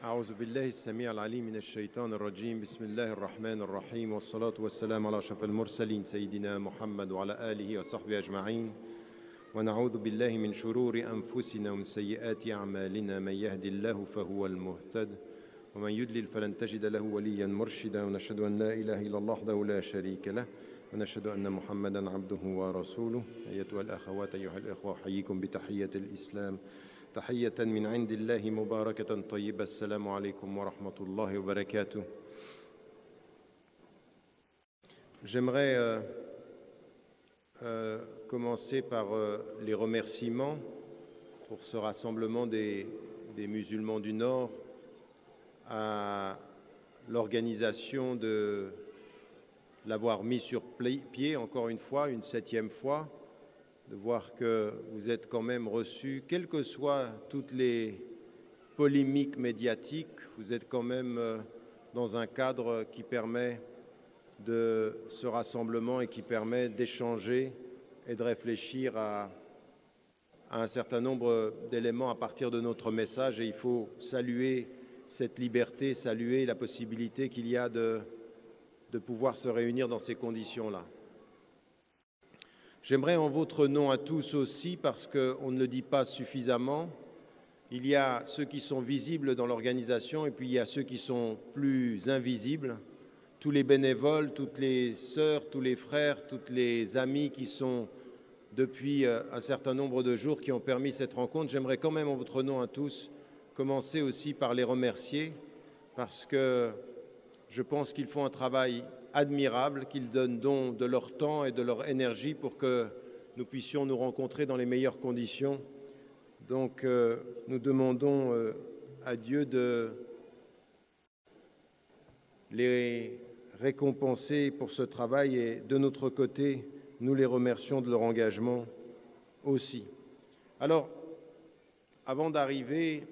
أعوذ بالله السميع العليم من الشيطان الرجيم بسم الله الرحمن الرحيم والصلاة والسلام على أشرف المرسلين سيدنا محمد وعلى آله وصحبه أجمعين ونعوذ بالله من شرور أنفسنا ومن سيئات أعمالنا من يهد الله فهو المهتد ومن يضلل فلن تجد له وليا مرشدا ونشهد أن لا إله إلا الله وحده لا شريك له ونشهد أن محمدا عبده ورسوله أيتها الأخوات أيها الإخوة أحييكم بتحية الإسلام تحية من عند الله مباركة طيبة السلام عليكم ورحمة الله وبركاته. J'aimerais commencer par les remerciements pour ce rassemblement des musulmans du Nord à l'organisation de l'avoir mis sur pied encore une fois, une 7e fois, de voir que vous êtes quand même reçus, quelles que soient toutes les polémiques médiatiques, vous êtes quand même dans un cadre qui permet de ce rassemblement et qui permet d'échanger et de réfléchir à un certain nombre d'éléments à partir de notre message. Et il faut saluer cette liberté, saluer la possibilité qu'il y a de pouvoir se réunir dans ces conditions-là. J'aimerais en votre nom à tous aussi, parce qu'on ne le dit pas suffisamment, il y a ceux qui sont visibles dans l'organisation et puis il y a ceux qui sont plus invisibles, tous les bénévoles, toutes les sœurs, tous les frères, toutes les amis qui sont depuis un certain nombre de jours qui ont permis cette rencontre. J'aimerais quand même en votre nom à tous commencer aussi par les remercier parce que je pense qu'ils font un travail admirable, qu'ils donnent don de leur temps et de leur énergie pour que nous puissions nous rencontrer dans les meilleures conditions. Donc nous demandons à Dieu de les récompenser pour ce travail et de notre côté, nous les remercions de leur engagement aussi. Alors, avant d'arriver,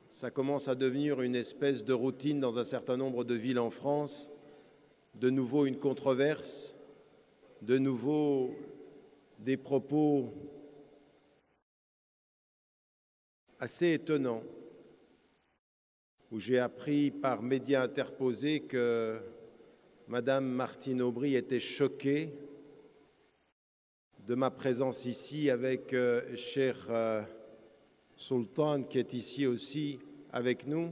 ça commence à devenir une espèce de routine dans un certain nombre de villes en France. De nouveau une controverse, de nouveau des propos assez étonnants, où j'ai appris par médias interposés que Madame Martine Aubry était choquée de ma présence ici avec Cheikh Sultan, qui est ici aussi avec nous.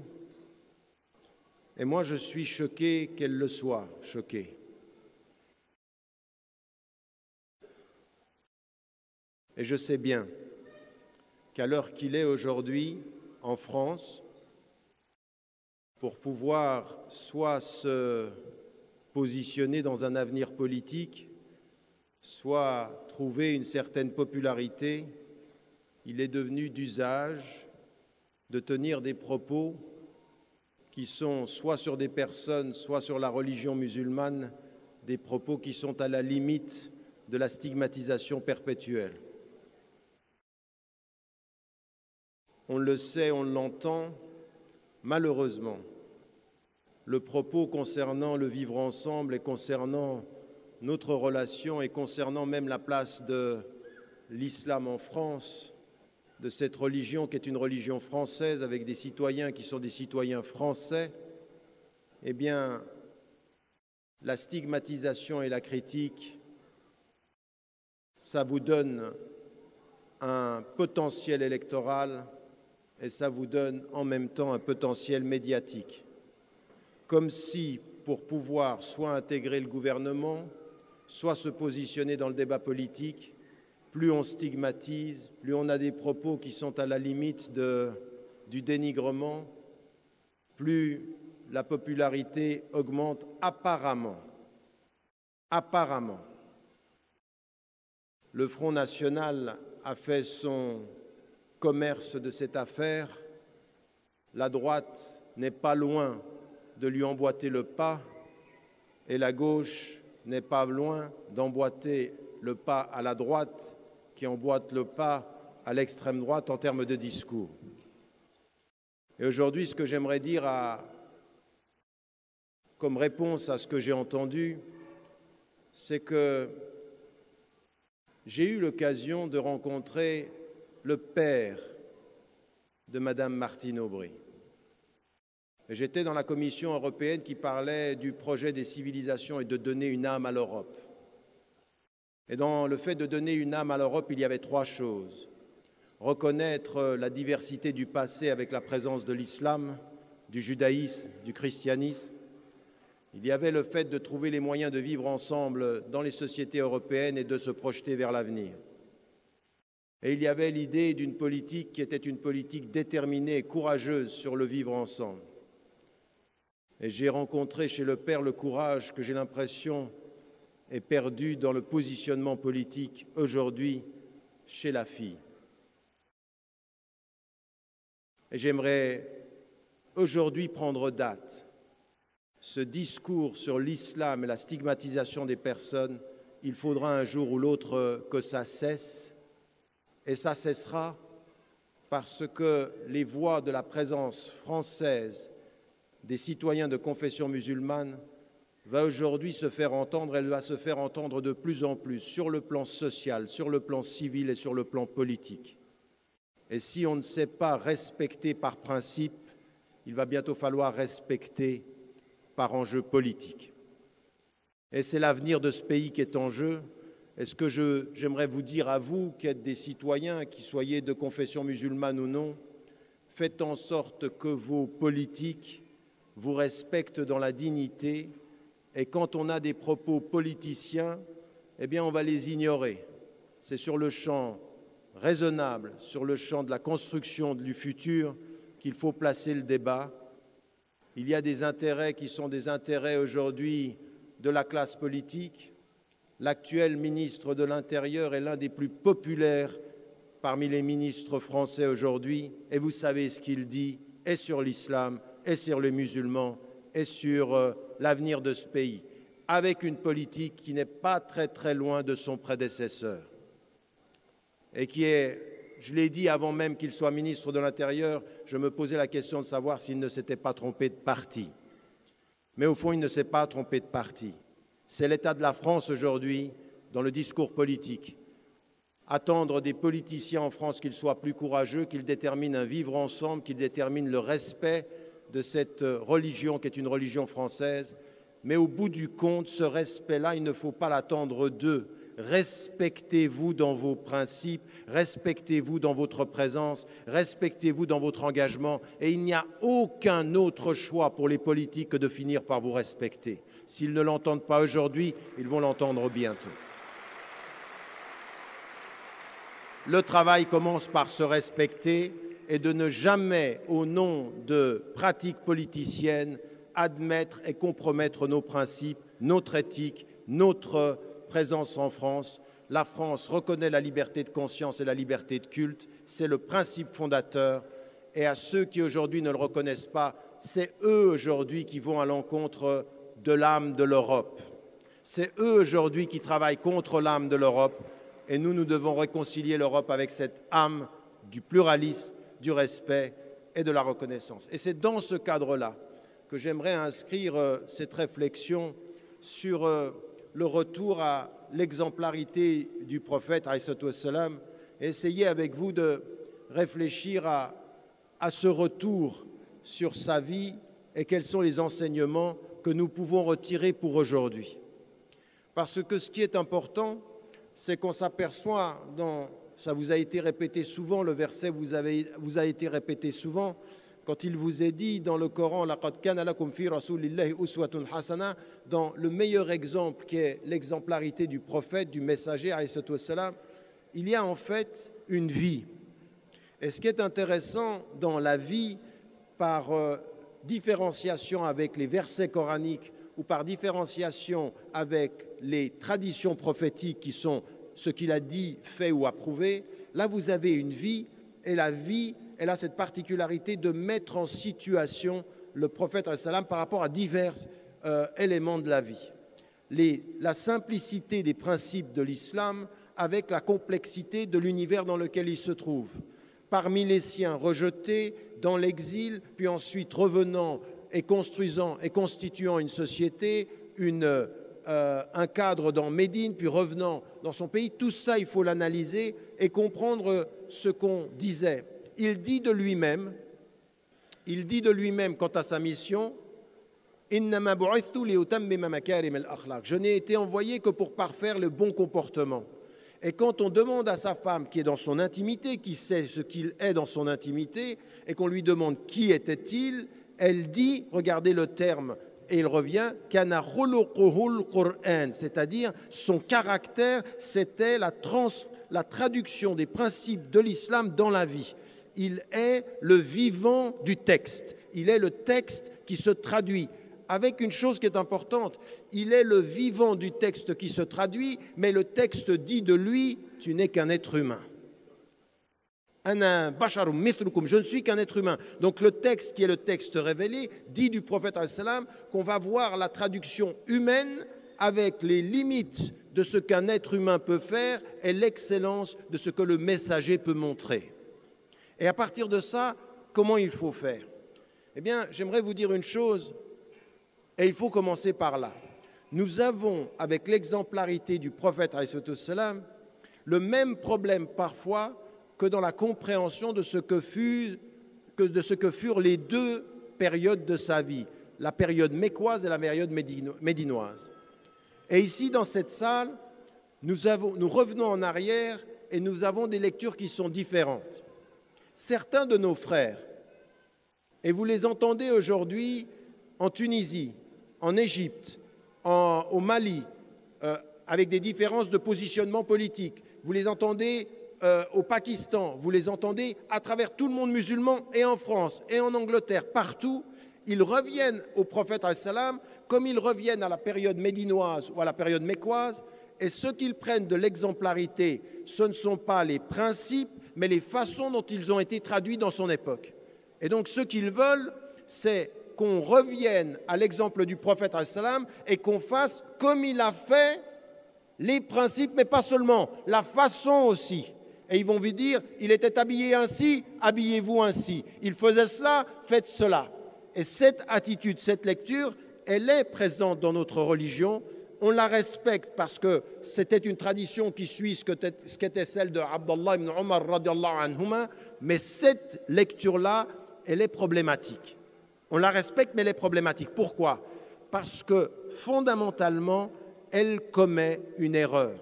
Et moi, je suis choqué qu'elle le soit, choquée. Et je sais bien qu'à l'heure qu'il est aujourd'hui en France, pour pouvoir soit se positionner dans un avenir politique, soit trouver une certaine popularité, il est devenu d'usage de tenir des propos qui sont soit sur des personnes, soit sur la religion musulmane, des propos qui sont à la limite de la stigmatisation perpétuelle. On le sait, on l'entend, malheureusement, le propos concernant le vivre ensemble et concernant notre relation et concernant même la place de l'islam en France, de cette religion qui est une religion française avec des citoyens qui sont des citoyens français, eh bien, la stigmatisation et la critique, ça vous donne un potentiel électoral et ça vous donne en même temps un potentiel médiatique. Comme si, pour pouvoir soit intégrer le gouvernement, soit se positionner dans le débat politique, plus on stigmatise, plus on a des propos qui sont à la limite du dénigrement, plus la popularité augmente apparemment. Apparemment. Le Front National a fait son commerce de cette affaire. La droite n'est pas loin de lui emboîter le pas et la gauche n'est pas loin d'emboîter le pas à la droite qui emboîte le pas à l'extrême droite en termes de discours. Et aujourd'hui, ce que j'aimerais dire comme réponse à ce que j'ai entendu, c'est que j'ai eu l'occasion de rencontrer le père de Madame Martine Aubry. Et j'étais dans la Commission européenne qui parlait du projet des civilisations et de donner une âme à l'Europe. Et dans le fait de donner une âme à l'Europe, il y avait 3 choses. Reconnaître la diversité du passé avec la présence de l'islam, du judaïsme, du christianisme. Il y avait le fait de trouver les moyens de vivre ensemble dans les sociétés européennes et de se projeter vers l'avenir. Et il y avait l'idée d'une politique qui était une politique déterminée et courageuse sur le vivre ensemble. Et j'ai rencontré chez le père le courage que j'ai l'impression est perdu dans le positionnement politique aujourd'hui chez la fille. Et j'aimerais aujourd'hui prendre date. Ce discours sur l'islam et la stigmatisation des personnes, il faudra un jour ou l'autre que ça cesse. Et ça cessera parce que les voix de la présence française des citoyens de confession musulmane va aujourd'hui se faire entendre, elle va se faire entendre de plus en plus sur le plan social, sur le plan civil et sur le plan politique. Et si on ne sait pas respecter par principe, il va bientôt falloir respecter par enjeu politique. Et c'est l'avenir de ce pays qui est en jeu. Et ce que j'aimerais vous dire à vous, qui êtes des citoyens, qui soyez de confession musulmane ou non, faites en sorte que vos politiques vous respectent dans la dignité. Et quand on a des propos politiciens, eh bien on va les ignorer. C'est sur le champ raisonnable, sur le champ de la construction du futur qu'il faut placer le débat. Il y a des intérêts qui sont des intérêts aujourd'hui de la classe politique. L'actuel ministre de l'Intérieur est l'un des plus populaires parmi les ministres français aujourd'hui. Et vous savez ce qu'il dit, et sur l'islam, et sur les musulmans, et sur l'avenir de ce pays, avec une politique qui n'est pas très très loin de son prédécesseur. Et qui est, je l'ai dit avant même qu'il soit ministre de l'Intérieur, je me posais la question de savoir s'il ne s'était pas trompé de parti. Mais au fond, il ne s'est pas trompé de parti. C'est l'état de la France aujourd'hui dans le discours politique. Attendre des politiciens en France qu'ils soient plus courageux, qu'ils déterminent un vivre ensemble, qu'ils déterminent le respect de cette religion qui est une religion française. Mais au bout du compte, ce respect-là, il ne faut pas l'attendre d'eux. Respectez-vous dans vos principes, respectez-vous dans votre présence, respectez-vous dans votre engagement. Et il n'y a aucun autre choix pour les politiques que de finir par vous respecter. S'ils ne l'entendent pas aujourd'hui, ils vont l'entendre bientôt. Le travail commence par se respecter et de ne jamais, au nom de pratiques politiciennes, admettre et compromettre nos principes, notre éthique, notre présence en France. La France reconnaît la liberté de conscience et la liberté de culte. C'est le principe fondateur. Et à ceux qui aujourd'hui ne le reconnaissent pas, c'est eux aujourd'hui qui vont à l'encontre de l'âme de l'Europe. C'est eux aujourd'hui qui travaillent contre l'âme de l'Europe. Et nous, nous devons réconcilier l'Europe avec cette âme du pluralisme, du respect et de la reconnaissance. Et c'est dans ce cadre-là que j'aimerais inscrire cette réflexion sur le retour à l'exemplarité du prophète, alayhi salam, et essayer avec vous de réfléchir à ce retour sur sa vie et quels sont les enseignements que nous pouvons retirer pour aujourd'hui. Parce que ce qui est important, c'est qu'on s'aperçoit, ça vous a été répété souvent, le verset vous a été répété souvent, quand il vous est dit dans le Coran, laqad kana lakum fi rasulillahi uswatun hasana, dans le meilleur exemple qui est l'exemplarité du prophète, du messager, alayhi salam, il y a en fait une vie. Et ce qui est intéressant dans la vie, par différenciation avec les versets coraniques ou par différenciation avec les traditions prophétiques qui sont ce qu'il a dit, fait ou approuvé, là vous avez une vie, et la vie, elle a cette particularité de mettre en situation le prophète par rapport à divers éléments de la vie. La simplicité des principes de l'islam avec la complexité de l'univers dans lequel il se trouve. Parmi les siens rejetés, dans l'exil, puis ensuite revenant et construisant et constituant une société, un cadre dans Médine, puis revenant dans son pays. Tout ça, il faut l'analyser et comprendre ce qu'on disait. Il dit de lui-même Il dit de lui-même quant à sa mission, « Innama bu'ithtu liutammima makarim al-akhlaq » Je n'ai été envoyé que pour parfaire le bon comportement. Et quand on demande à sa femme qui est dans son intimité, qui sait ce qu'il est dans son intimité, et qu'on lui demande qui était-il, elle dit, regardez le terme, et il revient, kana khuluquhul Qur'an, c'est-à-dire son caractère, c'était la traduction des principes de l'islam dans la vie. Il est le vivant du texte, il est le texte qui se traduit. Avec une chose qui est importante, il est le vivant du texte qui se traduit, mais le texte dit de lui, tu n'es qu'un être humain. Ana basharum mithlukum, je ne suis qu'un être humain. Donc le texte qui est le texte révélé dit du prophète al-salam qu'on va voir la traduction humaine avec les limites de ce qu'un être humain peut faire et l'excellence de ce que le messager peut montrer. Et à partir de ça, comment il faut faire? Eh bien, j'aimerais vous dire une chose. Et il faut commencer par là. Nous avons, avec l'exemplarité du prophète, le même problème parfois que dans la compréhension de ce que furent les deux périodes de sa vie, la période mécoise et la période médinoise. Et ici, dans cette salle, nous revenons en arrière et nous avons des lectures qui sont différentes. Certains de nos frères, et vous les entendez aujourd'hui en Tunisie, en Égypte, au Mali, avec des différences de positionnement politique. Vous les entendez au Pakistan, vous les entendez à travers tout le monde musulman et en France et en Angleterre, partout. Ils reviennent au prophète al-salam comme ils reviennent à la période médinoise ou à la période mécoise. Et ce qu'ils prennent de l'exemplarité, ce ne sont pas les principes, mais les façons dont ils ont été traduits dans son époque. Et donc ce qu'ils veulent, c'est qu'on revienne à l'exemple du prophète al-salam et qu'on fasse comme il a fait les principes, mais pas seulement, la façon aussi. Et ils vont vous dire, il était habillé ainsi, habillez-vous ainsi. Il faisait cela, faites cela. Et cette attitude, cette lecture, elle est présente dans notre religion. On la respecte parce que c'était une tradition qui suit ce qu'était celle de Abdallah ibn Omar radiallahu anhuma, mais cette lecture-là, elle est problématique. On la respecte, mais elle est problématique. Pourquoi? Parce que fondamentalement, elle commet une erreur.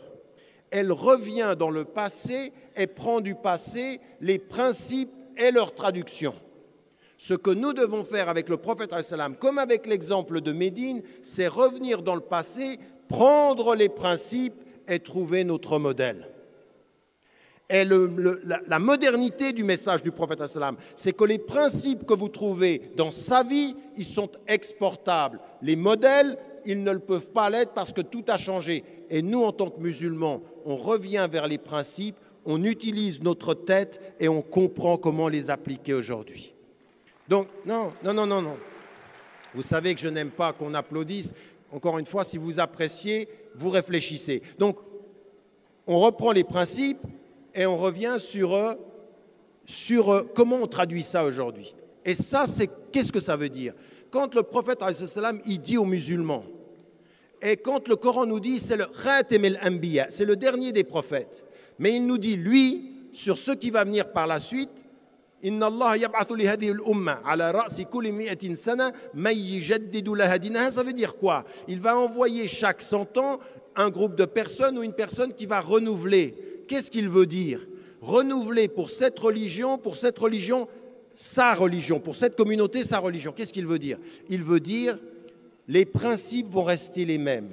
Elle revient dans le passé et prend du passé les principes et leur traduction. Ce que nous devons faire avec le prophète, comme avec l'exemple de Médine, c'est revenir dans le passé, prendre les principes et trouver notre modèle. Et la modernité du message du prophète, c'est que les principes que vous trouvez dans sa vie, ils sont exportables. Les modèles, ils ne le peuvent pas l'être parce que tout a changé. Et nous, en tant que musulmans, on revient vers les principes, on utilise notre tête et on comprend comment les appliquer aujourd'hui. Donc, non. Vous savez que je n'aime pas qu'on applaudisse. Encore une fois, si vous appréciez, vous réfléchissez. Donc, on reprend les principes et on revient sur comment on traduit ça aujourd'hui. Et ça, qu'est-ce que ça veut dire? Quand le prophète, il dit aux musulmans, et quand le Coran nous dit, c'est le Khatem al-Anbiya, c'est le dernier des prophètes, mais il nous dit, lui, sur ce qui va venir par la suite, Inna Allah yab'athu li hadhihi al-umma ala ra'si kulli mi'atin sana man yujaddidu laha dinaha. Ça veut dire quoi? Il va envoyer chaque 100 ans un groupe de personnes ou une personne qui va renouveler. Qu'est-ce qu'il veut dire? Renouveler pour cette religion, sa religion, pour cette communauté, sa religion. Qu'est-ce qu'il veut dire? Il veut dire, les principes vont rester les mêmes,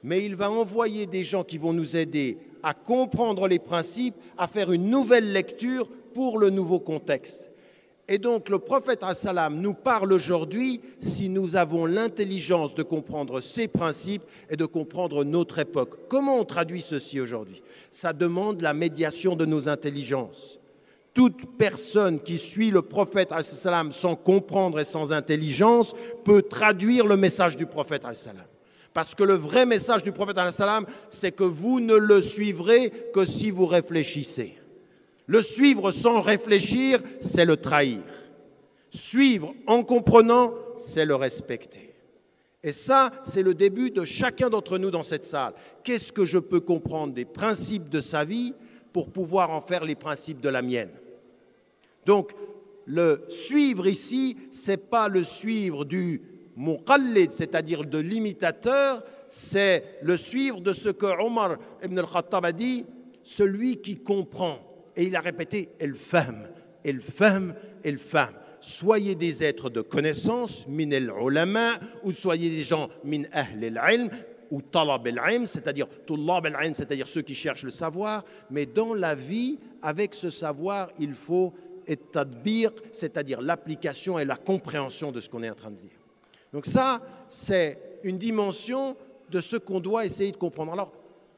mais il va envoyer des gens qui vont nous aider à comprendre les principes, à faire une nouvelle lecture pour le nouveau contexte. Et donc le prophète as-salam nous parle aujourd'hui si nous avons l'intelligence de comprendre ces principes et de comprendre notre époque. Comment on traduit ceci aujourd'hui? Ça demande la médiation de nos intelligences. Toute personne qui suit le prophète as-salam sans comprendre et sans intelligence peut traduire le message du prophète as-salam. Parce que le vrai message du prophète as-salam, c'est que vous ne le suivrez que si vous réfléchissez. Le suivre sans réfléchir, c'est le trahir. Suivre en comprenant, c'est le respecter. Et ça, c'est le début de chacun d'entre nous dans cette salle. Qu'est-ce que je peux comprendre des principes de sa vie pour pouvoir en faire les principes de la mienne? Donc, Le suivre ici, ce n'est pas le suivre du muqallid, c'est-à-dire de l'imitateur, c'est le suivre de ce que Omar ibn al-Khattab a dit, celui qui comprend. Et il a répété, el-fahm, el-fahm, el-fahm. Soyez des êtres de connaissance, min al-ulama, ou soyez des gens min ahl al-ilm, ou talab al-ilm, c'est-à-dire tullab al-ilm, c'est-à-dire ceux qui cherchent le savoir. Mais dans la vie, avec ce savoir, il faut et-tadbir, c'est-à-dire l'application et la compréhension de ce qu'on est en train de dire. Donc ça, c'est une dimension de ce qu'on doit essayer de comprendre. Alors,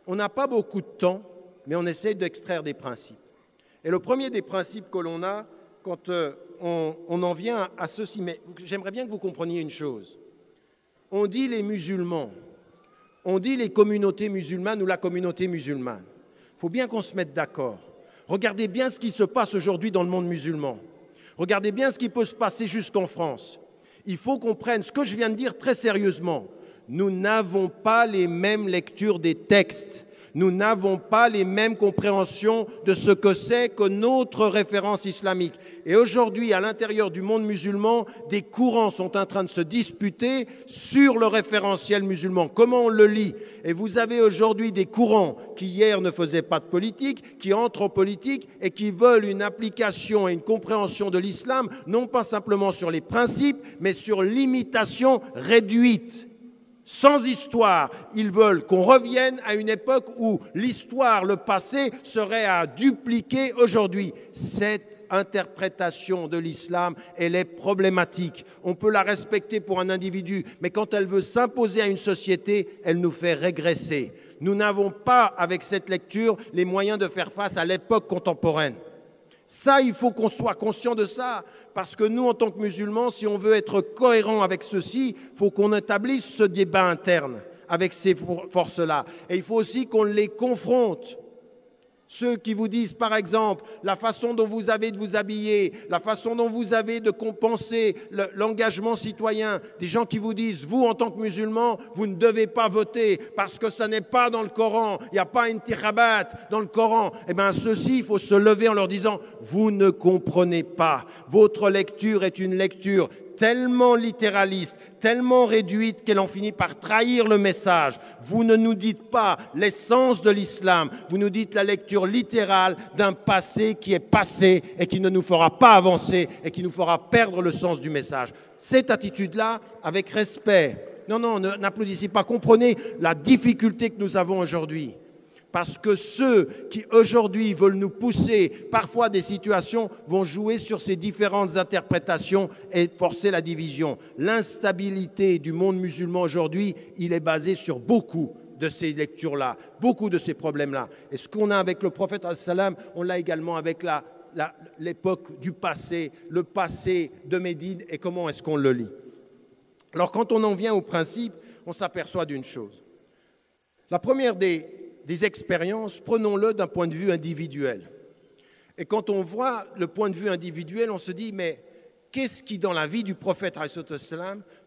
on n'a pas beaucoup de temps, mais on essaye d'extraire des principes. Et le premier des principes que l'on a, quand on en vient à ceci, mais j'aimerais bien que vous compreniez une chose. On dit les musulmans, on dit les communautés musulmanes ou la communauté musulmane. Il faut bien qu'on se mette d'accord. Regardez bien ce qui se passe aujourd'hui dans le monde musulman. Regardez bien ce qui peut se passer jusqu'en France. Il faut qu'on prenne ce que je viens de dire très sérieusement. Nous n'avons pas les mêmes lectures des textes. Nous n'avons pas les mêmes compréhensions de ce que c'est que notre référence islamique. Et aujourd'hui, à l'intérieur du monde musulman, des courants sont en train de se disputer sur le référentiel musulman. Comment on le lit? Et vous avez aujourd'hui des courants qui hier ne faisaient pas de politique, qui entrent en politique et qui veulent une application et une compréhension de l'islam, non pas simplement sur les principes, mais sur l'imitation réduite. Sans histoire, ils veulent qu'on revienne à une époque où l'histoire, le passé, serait à dupliquer aujourd'hui. Cette interprétation de l'islam, elle est problématique. On peut la respecter pour un individu, mais quand elle veut s'imposer à une société, elle nous fait régresser. Nous n'avons pas, avec cette lecture, les moyens de faire face à l'époque contemporaine. Ça, il faut qu'on soit conscient de ça, parce que nous, en tant que musulmans, si on veut être cohérent avec ceci, il faut qu'on établisse ce débat interne avec ces forces-là. Et il faut aussi qu'on les confronte. Ceux qui vous disent, par exemple, la façon dont vous avez de vous habiller, la façon dont vous avez de compenser l'engagement citoyen, des gens qui vous disent, vous, en tant que musulmans, vous ne devez pas voter parce que ça n'est pas dans le Coran, il n'y a pas une intikhabat dans le Coran. Eh bien, ceux-ci, il faut se lever en leur disant, vous ne comprenez pas. Votre lecture est une lecture tellement littéraliste, tellement réduite qu'elle en finit par trahir le message. Vous ne nous dites pas l'essence de l'islam, vous nous dites la lecture littérale d'un passé qui est passé et qui ne nous fera pas avancer et qui nous fera perdre le sens du message. Cette attitude-là, avec respect, non, n'applaudissez pas, comprenez la difficulté que nous avons aujourd'hui. Parce que ceux qui aujourd'hui veulent nous pousser, parfois des situations, vont jouer sur ces différentes interprétations et forcer la division. L'instabilité du monde musulman aujourd'hui, il est basé sur beaucoup de ces lectures-là, beaucoup de ces problèmes-là. Et ce qu'on a avec le prophète, on l'a également avec l'époque du passé, le passé de Médine et comment est-ce qu'on le lit. Alors quand on en vient au principe, on s'aperçoit d'une chose. La première des expériences, prenons-le d'un point de vue individuel. Et quand on voit le point de vue individuel, on se dit, mais qu'est-ce qui, dans la vie du prophète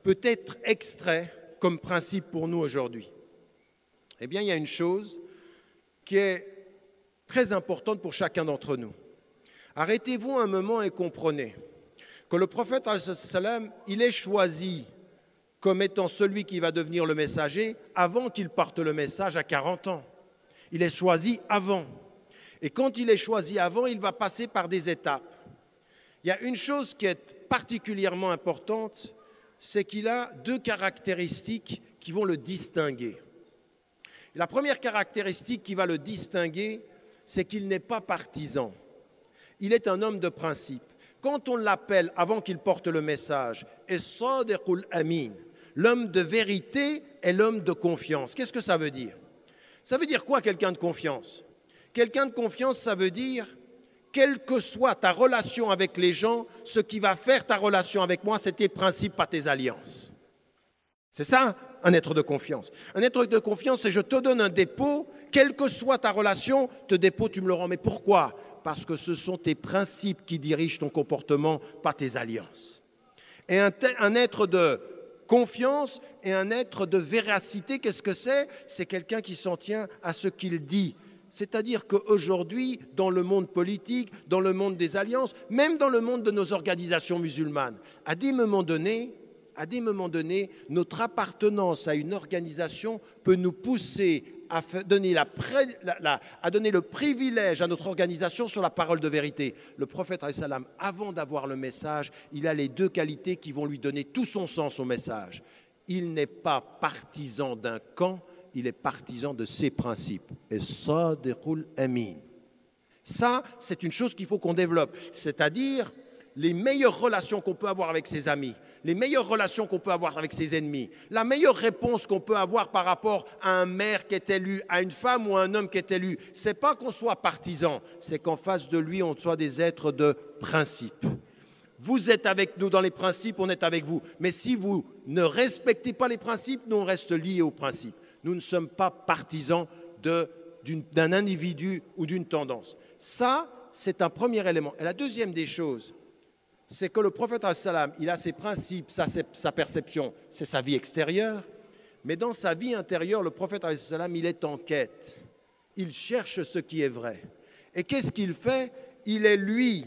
peut être extrait comme principe pour nous aujourd'hui? Eh bien, il y a une chose qui est très importante pour chacun d'entre nous. Arrêtez-vous un moment et comprenez que le prophète, il est choisi comme étant celui qui va devenir le messager avant qu'il parte le message à 40 ans. Il est choisi avant. Et quand il est choisi avant, il va passer par des étapes. Il y a une chose qui est particulièrement importante, c'est qu'il a deux caractéristiques qui vont le distinguer. La première caractéristique qui va le distinguer, c'est qu'il n'est pas partisan. Il est un homme de principe. Quand on l'appelle, avant qu'il porte le message, as-sadiqul amin, l'homme de vérité est l'homme de confiance. Qu'est-ce que ça veut dire? Ça veut dire quoi, quelqu'un de confiance? Quelqu'un de confiance, ça veut dire, quelle que soit ta relation avec les gens, ce qui va faire ta relation avec moi, c'est tes principes, pas tes alliances. C'est ça, un être de confiance. Un être de confiance, c'est je te donne un dépôt, quelle que soit ta relation, ce dépôt, tu me le rends. Mais pourquoi? Parce que ce sont tes principes qui dirigent ton comportement, pas tes alliances. Et un être de confiance et un être de véracité, qu'est-ce que c'est? C'est quelqu'un qui s'en tient à ce qu'il dit. C'est-à-dire qu'aujourd'hui, dans le monde politique, dans le monde des alliances, même dans le monde de nos organisations musulmanes, à des moments donnés, notre appartenance à une organisation peut nous pousser à donner, à donner le privilège à notre organisation sur la parole de vérité. Le prophète, avant d'avoir le message, il a les deux qualités qui vont lui donner tout son sens au message. Il n'est pas partisan d'un camp, il est partisan de ses principes. Et Sadiqul Amin. Ça, c'est une chose qu'il faut qu'on développe. C'est-à-dire les meilleures relations qu'on peut avoir avec ses amis, les meilleures relations qu'on peut avoir avec ses ennemis, la meilleure réponse qu'on peut avoir par rapport à un maire qui est élu, à une femme ou à un homme qui est élu, ce n'est pas qu'on soit partisan, c'est qu'en face de lui, on soit des êtres de principe. Vous êtes avec nous dans les principes, on est avec vous. Mais si vous ne respectez pas les principes, nous, on reste liés aux principes. Nous ne sommes pas partisans d'un individu ou d'une tendance. Ça, c'est un premier élément. Et la deuxième des choses, c'est que le prophète, il a ses principes, sa perception, c'est sa vie extérieure. Mais dans sa vie intérieure, le prophète, il est en quête. Il cherche ce qui est vrai. Et qu'est-ce qu'il fait? Il est, lui,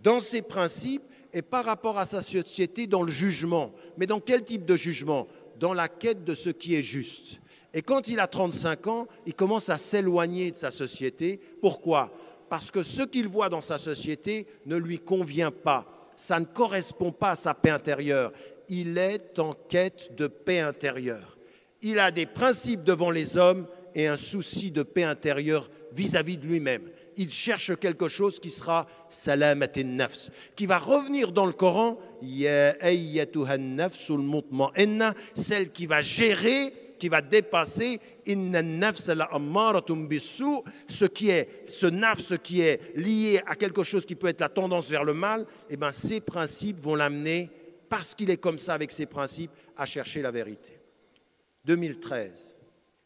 dans ses principes et par rapport à sa société, dans le jugement. Mais dans quel type de jugement? Dans la quête de ce qui est juste. Et quand il a 35 ans, il commence à s'éloigner de sa société. Pourquoi? Parce que ce qu'il voit dans sa société ne lui convient pas. Ça ne correspond pas à sa paix intérieure. Il est en quête de paix intérieure. Il a des principes devant les hommes et un souci de paix intérieure vis-à-vis de lui-même. Il cherche quelque chose qui sera salamatin nafs, qui va revenir dans le Coran, ya ayyatuhan nafsul mutma'inna, celle qui va gérer, qui va dépasser inna nafs la ammaratum bissou, ce nafs qui est lié à quelque chose qui peut être la tendance vers le mal, et bien ces principes vont l'amener, parce qu'il est comme ça avec ses principes, à chercher la vérité. 2013,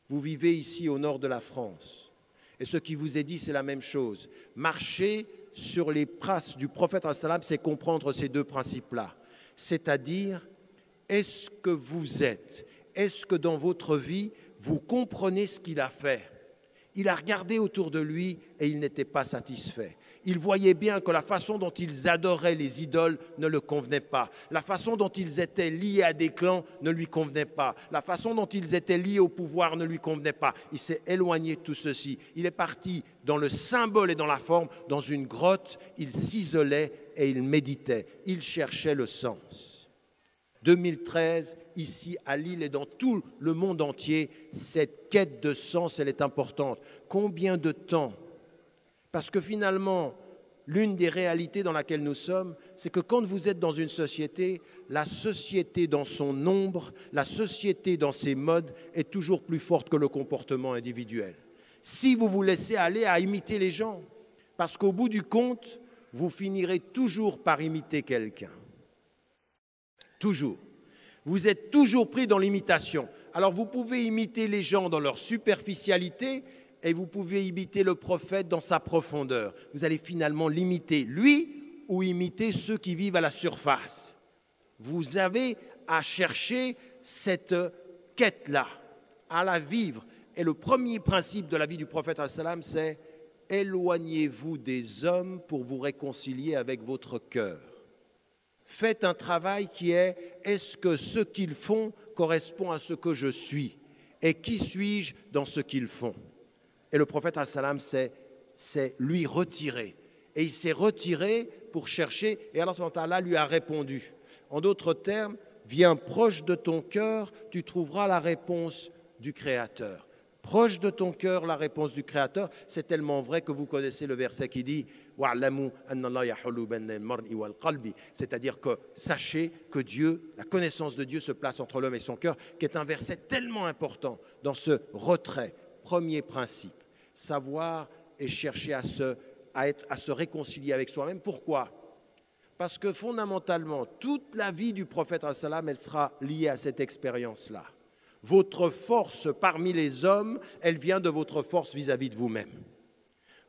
vous vivez ici au nord de la France. Et ce qui vous est dit, c'est la même chose. Marcher sur les traces du prophète, c'est comprendre ces deux principes-là. C'est-à-dire, est-ce que vous êtes, est-ce que dans votre vie, vous comprenez ce qu'il a fait? Il a regardé autour de lui et il n'était pas satisfait. Il voyait bien que la façon dont ils adoraient les idoles ne le convenait pas. La façon dont ils étaient liés à des clans ne lui convenait pas. La façon dont ils étaient liés au pouvoir ne lui convenait pas. Il s'est éloigné de tout ceci. Il est parti dans le symbole et dans la forme, dans une grotte. Il s'isolait et il méditait. Il cherchait le sens. 2013, ici à Lille et dans tout le monde entier, cette quête de sens, elle est importante. Combien de temps? Parce que finalement, l'une des réalités dans laquelle nous sommes, c'est que quand vous êtes dans une société, la société dans son nombre, la société dans ses modes est toujours plus forte que le comportement individuel. Si vous vous laissez aller à imiter les gens, parce qu'au bout du compte, vous finirez toujours par imiter quelqu'un. Toujours. Vous êtes toujours pris dans l'imitation. Alors vous pouvez imiter les gens dans leur superficialité, et vous pouvez imiter le prophète dans sa profondeur. Vous allez finalement l'imiter, lui, ou imiter ceux qui vivent à la surface. Vous avez à chercher cette quête-là, à la vivre. Et le premier principe de la vie du prophète, c'est « éloignez-vous des hommes pour vous réconcilier avec votre cœur ». Faites un travail qui est « est-ce que ce qu'ils font correspond à ce que je suis ? Et qui suis-je dans ce qu'ils font ?» Et le prophète, c'est lui retiré. Et il s'est retiré pour chercher, et Allah subhanahu wa ta'ala lui a répondu. En d'autres termes, viens proche de ton cœur, tu trouveras la réponse du Créateur. Proche de ton cœur, la réponse du Créateur, c'est tellement vrai que vous connaissez le verset qui dit c'est-à-dire que sachez que Dieu, la connaissance de Dieu se place entre l'homme et son cœur, qui est un verset tellement important dans ce retrait. Premier principe, savoir et chercher à se réconcilier avec soi-même. Pourquoi? Parce que fondamentalement, toute la vie du prophète, elle sera liée à cette expérience-là. Votre force parmi les hommes, elle vient de votre force vis-à-vis de vous-même.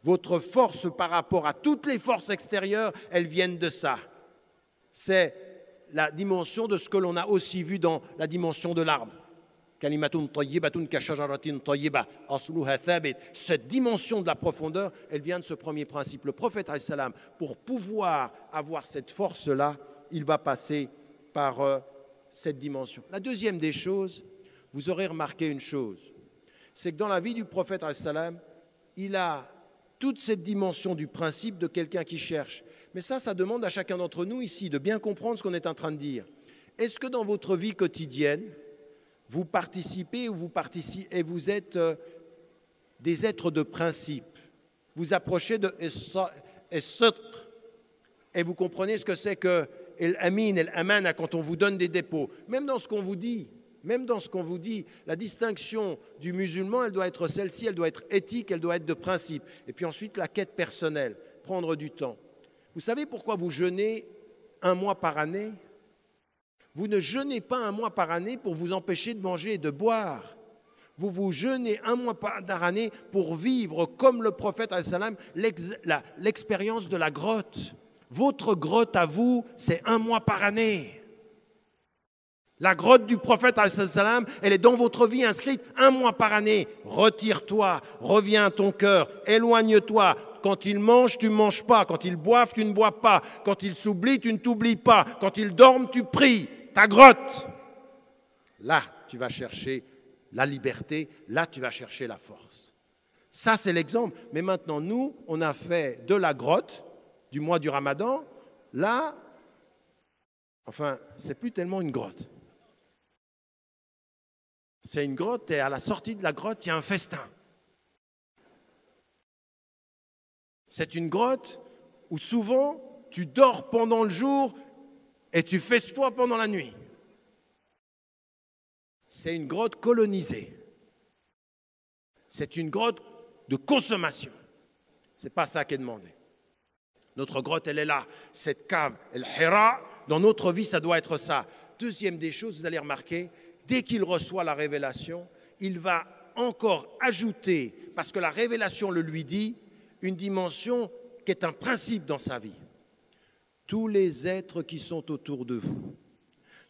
Votre force par rapport à toutes les forces extérieures, elles viennent de ça. C'est la dimension de ce que l'on a aussi vu dans la dimension de l'arbre. Kalimatun tayyibatun kashajaratin tayyiba, asluha thabit. Cette dimension de la profondeur, elle vient de ce premier principe. Le prophète, alayhi salam, pour pouvoir avoir cette force-là, il va passer par cette dimension. La deuxième des choses, vous aurez remarqué une chose, c'est que dans la vie du prophète, alayhi salam, il a toute cette dimension du principe de quelqu'un qui cherche. Mais ça demande à chacun d'entre nous ici de bien comprendre ce qu'on est en train de dire. Est-ce que dans votre vie quotidienne, vous participez et vous êtes des êtres de principe? Vous approchez de As-Sidq et vous comprenez ce que c'est que Al-Amin et Al-Amana quand on vous donne des dépôts. Même dans ce qu'on vous dit, la distinction du musulman, elle doit être celle-ci, elle doit être éthique, elle doit être de principe. Et puis ensuite, la quête personnelle, prendre du temps. Vous savez pourquoi vous jeûnez un mois par année? Vous ne jeûnez pas un mois par année pour vous empêcher de manger et de boire. Vous jeûnez un mois par année pour vivre comme le prophète alayhi salam l'expérience de la grotte. Votre grotte à vous, c'est un mois par année. La grotte du prophète alayhi salam, elle est dans votre vie inscrite un mois par année. Retire-toi, reviens à ton cœur, éloigne-toi. Quand ils mangent, tu ne manges pas. Quand ils boivent, tu ne bois pas. Quand ils s'oublient, tu ne t'oublies pas. Quand ils dorment, tu pries. Ta grotte. Là, tu vas chercher la liberté. Là, tu vas chercher la force. Ça, c'est l'exemple. Mais maintenant, nous, on a fait de la grotte du mois du Ramadan. Là, enfin, c'est plus tellement une grotte. C'est une grotte et à la sortie de la grotte, il y a un festin. C'est une grotte où souvent, tu dors pendant le jour et tu festoies pendant la nuit. C'est une grotte colonisée. C'est une grotte de consommation. Ce n'est pas ça qui est demandé. Notre grotte, elle est là. Cette cave, el Hira, dans notre vie, ça doit être ça. Deuxième des choses, vous allez remarquer, dès qu'il reçoit la révélation, il va encore ajouter, parce que la révélation le lui dit, une dimension qui est un principe dans sa vie. Tous les êtres qui sont autour de vous,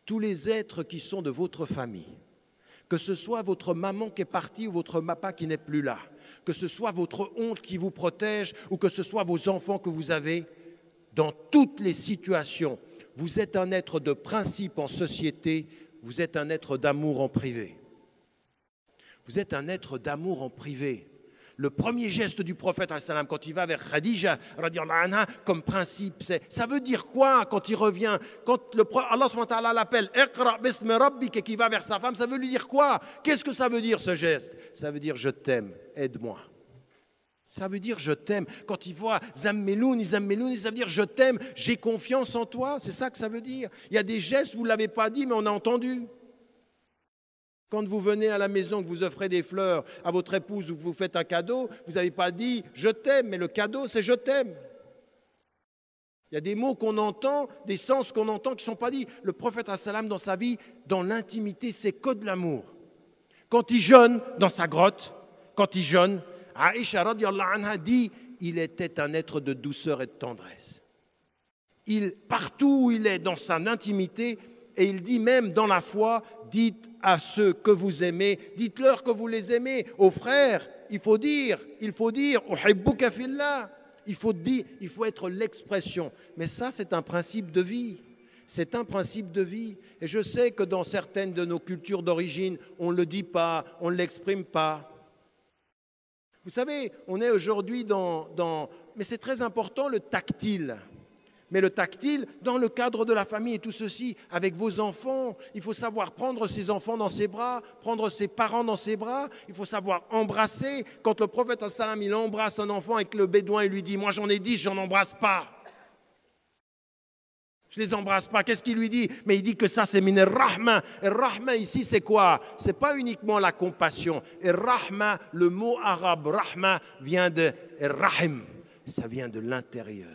tous les êtres qui sont de votre famille, que ce soit votre maman qui est partie ou votre papa qui n'est plus là, que ce soit votre oncle qui vous protège ou que ce soit vos enfants que vous avez, dans toutes les situations, vous êtes un être de principe en société, vous êtes un être d'amour en privé. Vous êtes un être d'amour en privé. Le premier geste du prophète, quand il va vers Khadija, comme principe, ça veut dire quoi quand il revient? Quand Allah l'appelle, Iqra bismi rabbik, et qu'il va vers sa femme, ça veut lui dire quoi? Qu'est-ce que ça veut dire ce geste? Ça veut dire je t'aime, aide-moi. Ça veut dire je t'aime. Quand il voit Zammelouni, ça veut dire je t'aime, j'ai confiance en toi. C'est ça que ça veut dire. Il y a des gestes, vous ne l'avez pas dit, mais on a entendu. Quand vous venez à la maison, que vous offrez des fleurs à votre épouse ou que vous faites un cadeau, vous n'avez pas dit « je t'aime », mais le cadeau, c'est « je t'aime ». Il y a des mots qu'on entend, des sens qu'on entend qui ne sont pas dits. Le prophète, dans sa vie, dans l'intimité, c'est que de l'amour. Quand il jeûne dans sa grotte, quand il jeûne, Aïcha radiallahu anha dit « il était un être de douceur et de tendresse ». Partout où il est dans son intimité, et il dit même dans la foi, dites à ceux que vous aimez, dites-leur que vous les aimez. Aux frères, il faut dire, uhibbuka fillah. Il faut être l'expression. Mais ça, c'est un principe de vie. C'est un principe de vie. Et je sais que dans certaines de nos cultures d'origine, on ne le dit pas, on ne l'exprime pas. Vous savez, on est aujourd'hui mais c'est très important, le tactile. Mais le tactile, dans le cadre de la famille et tout ceci, avec vos enfants, il faut savoir prendre ses enfants dans ses bras, prendre ses parents dans ses bras, il faut savoir embrasser. Quand le prophète, il embrasse un enfant avec le bédouin, il lui dit « moi j'en ai 10, j'en embrasse pas ». Je ne les embrasse pas. Qu'est-ce qu'il lui dit? Mais il dit que ça, c'est min ar-rahma. Ar-rahma, ici, c'est quoi? Ce n'est pas uniquement la compassion. Ar-rahma, le mot arabe, rahma, vient de rahim. Ça vient de l'intérieur.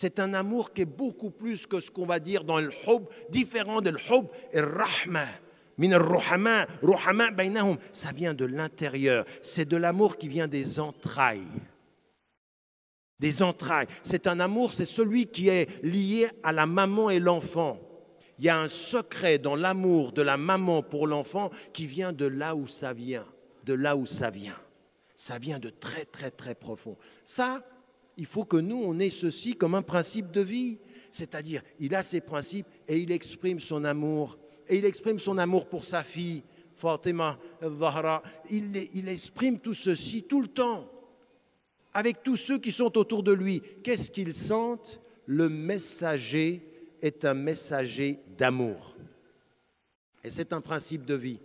C'est un amour qui est beaucoup plus que ce qu'on va dire dans le hub, différent de le hub et rahma. Min ar-ruhama, ruhama bainahum. Ça vient de l'intérieur. C'est de l'amour qui vient des entrailles. Des entrailles. C'est un amour, c'est celui qui est lié à la maman et l'enfant. Il y a un secret dans l'amour de la maman pour l'enfant qui vient de là où ça vient, de là où ça vient. Ça vient de très, très, très profond. Ça, il faut que nous, on ait ceci comme un principe de vie. C'est-à-dire, il a ses principes et il exprime son amour. Et il exprime son amour pour sa fille, Fatima al-Zahra. Il exprime tout ceci tout le temps, avec tous ceux qui sont autour de lui. Qu'est-ce qu'ils sentent? Le messager est un messager d'amour. Et c'est un principe de vie.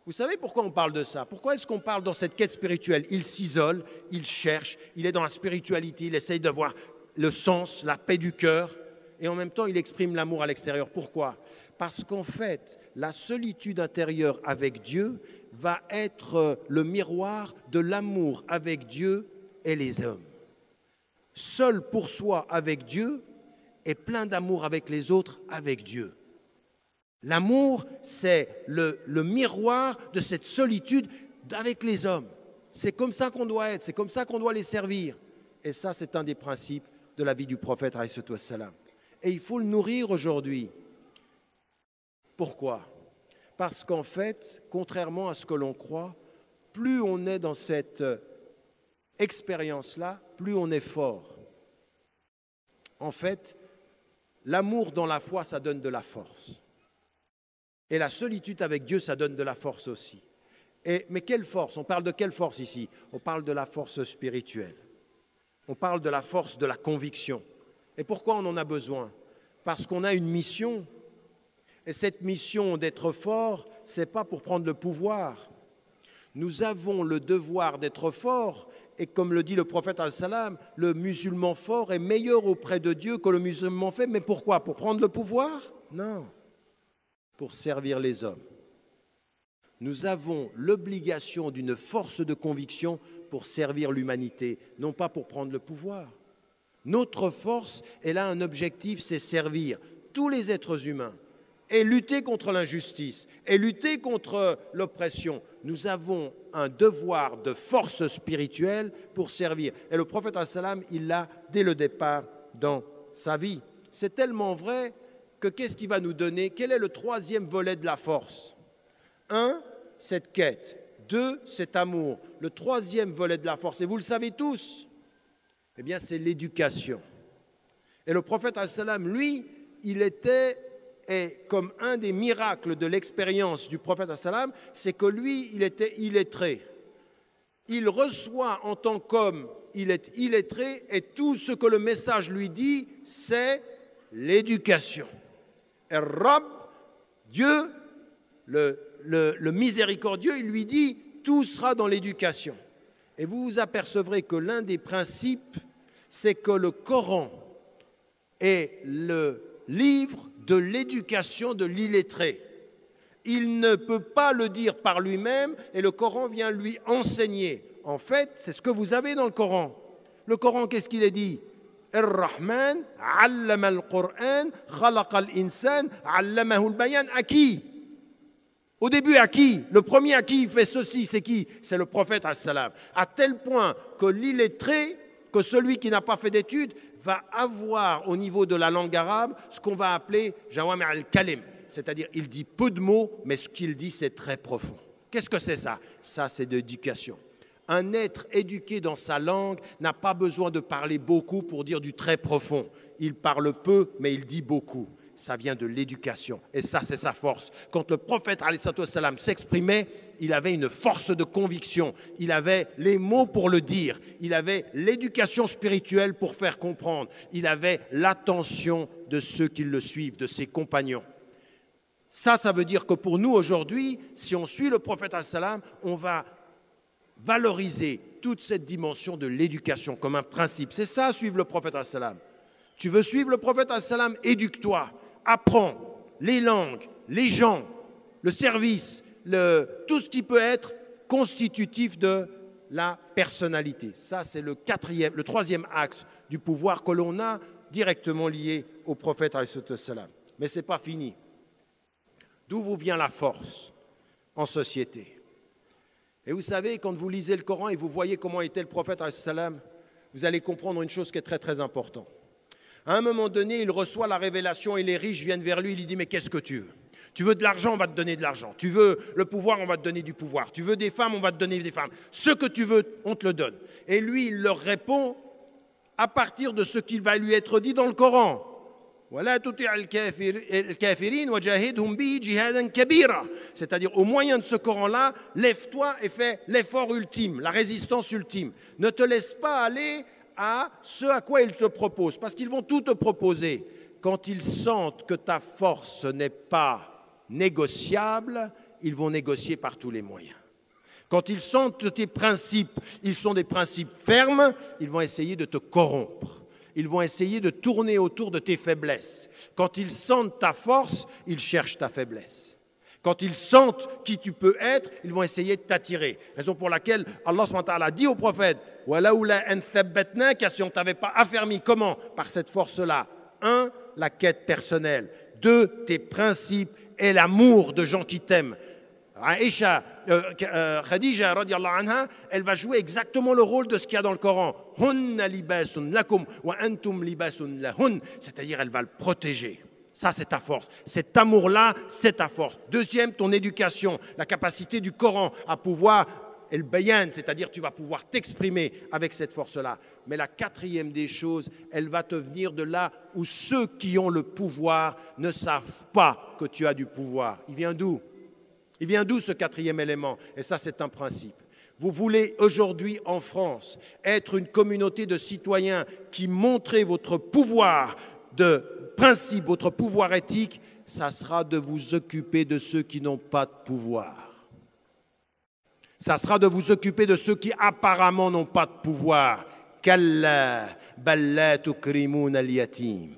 Vous savez pourquoi on parle de ça? Pourquoi est-ce qu'on parle dans cette quête spirituelle? Il s'isole, il cherche, il est dans la spiritualité, il essaye de voir le sens, la paix du cœur, et en même temps, il exprime l'amour à l'extérieur. Pourquoi? Parce qu'en fait, la solitude intérieure avec Dieu va être le miroir de l'amour avec Dieu et les hommes. Seul pour soi avec Dieu et plein d'amour avec les autres avec Dieu. L'amour, c'est le miroir de cette solitude avec les hommes. C'est comme ça qu'on doit être, c'est comme ça qu'on doit les servir. Et ça, c'est un des principes de la vie du prophète, alayhi wassalam. Et il faut le nourrir aujourd'hui. Pourquoi? Parce qu'en fait, contrairement à ce que l'on croit, plus on est dans cette expérience-là, plus on est fort. En fait, l'amour dans la foi, ça donne de la force. Et la solitude avec Dieu, ça donne de la force aussi. Mais quelle force? On parle de quelle force ici? On parle de la force spirituelle. On parle de la force de la conviction. Et pourquoi on en a besoin? Parce qu'on a une mission. Et cette mission d'être fort, ce n'est pas pour prendre le pouvoir. Nous avons le devoir d'être fort. Et comme le dit le prophète al-Salam, le musulman fort est meilleur auprès de Dieu que le musulman faible. Mais pourquoi? Pour prendre le pouvoir? Non. Pour servir les hommes. Nous avons l'obligation d'une force de conviction pour servir l'humanité, non pas pour prendre le pouvoir. Notre force, elle a un objectif, c'est servir tous les êtres humains et lutter contre l'injustice et lutter contre l'oppression. Nous avons un devoir de force spirituelle pour servir. Et le prophète al-Salam, il l'a dès le départ dans sa vie. C'est tellement vrai que qu'est-ce qu'il va nous donner? Quel est le troisième volet de la force? 1, cette quête. 2, cet amour. Le troisième volet de la force, et vous le savez tous, eh bien c'est l'éducation. Et le prophète al-Salam, lui, il était, et comme un des miracles de l'expérience du prophète al-Salam, c'est que lui, il était illettré. Il reçoit en tant qu'homme, il est illettré, et tout ce que le message lui dit, c'est l'éducation. Et Rab, Dieu, le miséricordieux, il lui dit, tout sera dans l'éducation. Et vous vous apercevrez que l'un des principes, c'est que le Coran est le livre de l'éducation de l'illettré. Il ne peut pas le dire par lui-même et le Coran vient lui enseigner. En fait, c'est ce que vous avez dans le Coran. Le Coran, qu'est-ce qu'il est dit? Ar-Rahman, allama al-Qur'an, khalaqa al-insan, allamahu al-bayan. À qui? Au début, à qui? Le premier à qui il fait ceci, c'est qui? C'est le prophète as-salam. À tel point que l'illettré, que celui qui n'a pas fait d'études, va avoir au niveau de la langue arabe ce qu'on va appeler jawami' al-kalim. C'est-à-dire, il dit peu de mots, mais ce qu'il dit, c'est très profond. Qu'est-ce que c'est ça? Ça, c'est de l'éducation. Un être éduqué dans sa langue n'a pas besoin de parler beaucoup pour dire du très profond. Il parle peu, mais il dit beaucoup. Ça vient de l'éducation. Et ça, c'est sa force. Quand le prophète alayhi salam s'exprimait, il avait une force de conviction. Il avait les mots pour le dire. Il avait l'éducation spirituelle pour faire comprendre. Il avait l'attention de ceux qui le suivent, de ses compagnons. Ça veut dire que pour nous aujourd'hui, si on suit le prophète alayhi salam, on va valoriser toute cette dimension de l'éducation comme un principe. C'est ça, suivre le prophète alayhi salam. Tu veux suivre le prophète alayhi salam, éduque-toi, apprends les langues, les gens, le service, tout ce qui peut être constitutif de la personnalité. Ça, c'est le troisième axe du pouvoir que l'on a directement lié au prophète alayhi salam. Mais ce n'est pas fini. D'où vous vient la force en société? Et vous savez, quand vous lisez le Coran et vous voyez comment était le prophète alayhi salam, vous allez comprendre une chose qui est très très importante. À un moment donné, il reçoit la révélation et les riches viennent vers lui. Il lui dit, mais qu'est-ce que tu veux? Tu veux de l'argent, on va te donner de l'argent. Tu veux le pouvoir, on va te donner du pouvoir. Tu veux des femmes, on va te donner des femmes. Ce que tu veux, on te le donne. Et lui, il leur répond à partir de ce qu'il va lui être dit dans le Coran. C'est-à-dire, au moyen de ce Coran-là, lève-toi et fais l'effort ultime, la résistance ultime. Ne te laisse pas aller à ce à quoi ils te proposent, parce qu'ils vont tout te proposer. Quand ils sentent que ta force n'est pas négociable, ils vont négocier par tous les moyens. Quand ils sentent que tes principes, ils sont des principes fermes, ils vont essayer de te corrompre. Ils vont essayer de tourner autour de tes faiblesses. Quand ils sentent ta force, ils cherchent ta faiblesse. Quand ils sentent qui tu peux être, ils vont essayer de t'attirer. Raison pour laquelle Allah subhanahu wa ta'ala dit au prophète, « Walaoula en thabbatnaka » si on ne t'avait pas affermi. Comment? Par cette force-là. 1, la quête personnelle. 2, tes principes et l'amour de gens qui t'aiment. Aïcha, Khadija, radiallahu anha, elle va jouer exactement le rôle de ce qu'il y a dans le Coran. Hunna libasun lakum wa antum libasun lahun. C'est-à-dire, elle va le protéger. Ça, c'est ta force. Cet amour-là, c'est ta force. Deuxième, ton éducation, la capacité du Coran à pouvoir, el bayan, c'est-à-dire tu vas pouvoir t'exprimer avec cette force-là. Mais la quatrième des choses, elle va te venir de là où ceux qui ont le pouvoir ne savent pas que tu as du pouvoir. Il vient d'où? Il vient d'où ce quatrième élément? Et ça, c'est un principe. Vous voulez aujourd'hui en France être une communauté de citoyens qui montrez votre pouvoir de principe, votre pouvoir éthique, ça sera de vous occuper de ceux qui n'ont pas de pouvoir. Ça sera de vous occuper de ceux qui apparemment n'ont pas de pouvoir. Kalla bal la tukrimuna al-yatim.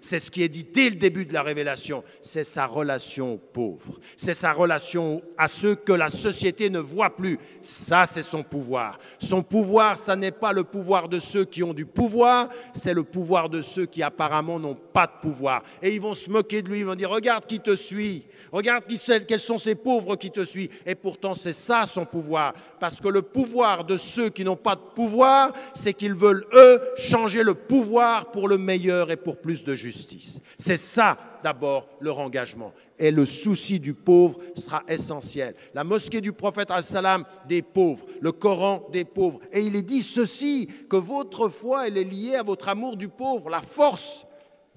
C'est ce qui est dit dès le début de la révélation. C'est sa relation aux pauvres. C'est sa relation à ceux que la société ne voit plus. Ça, c'est son pouvoir. Son pouvoir, ça n'est pas le pouvoir de ceux qui ont du pouvoir, c'est le pouvoir de ceux qui apparemment n'ont pas de pouvoir. Et ils vont se moquer de lui, ils vont dire, regarde qui te suit, regarde quels sont ces pauvres qui te suivent. Et pourtant, c'est ça son pouvoir. Parce que le pouvoir de ceux qui n'ont pas de pouvoir, c'est qu'ils veulent, eux, changer le pouvoir pour le meilleur et pour plus de justice. C'est ça, d'abord, leur engagement. Et le souci du pauvre sera essentiel. La mosquée du prophète, salam, des pauvres, le Coran des pauvres. Et il est dit ceci, que votre foi, elle est liée à votre amour du pauvre. La force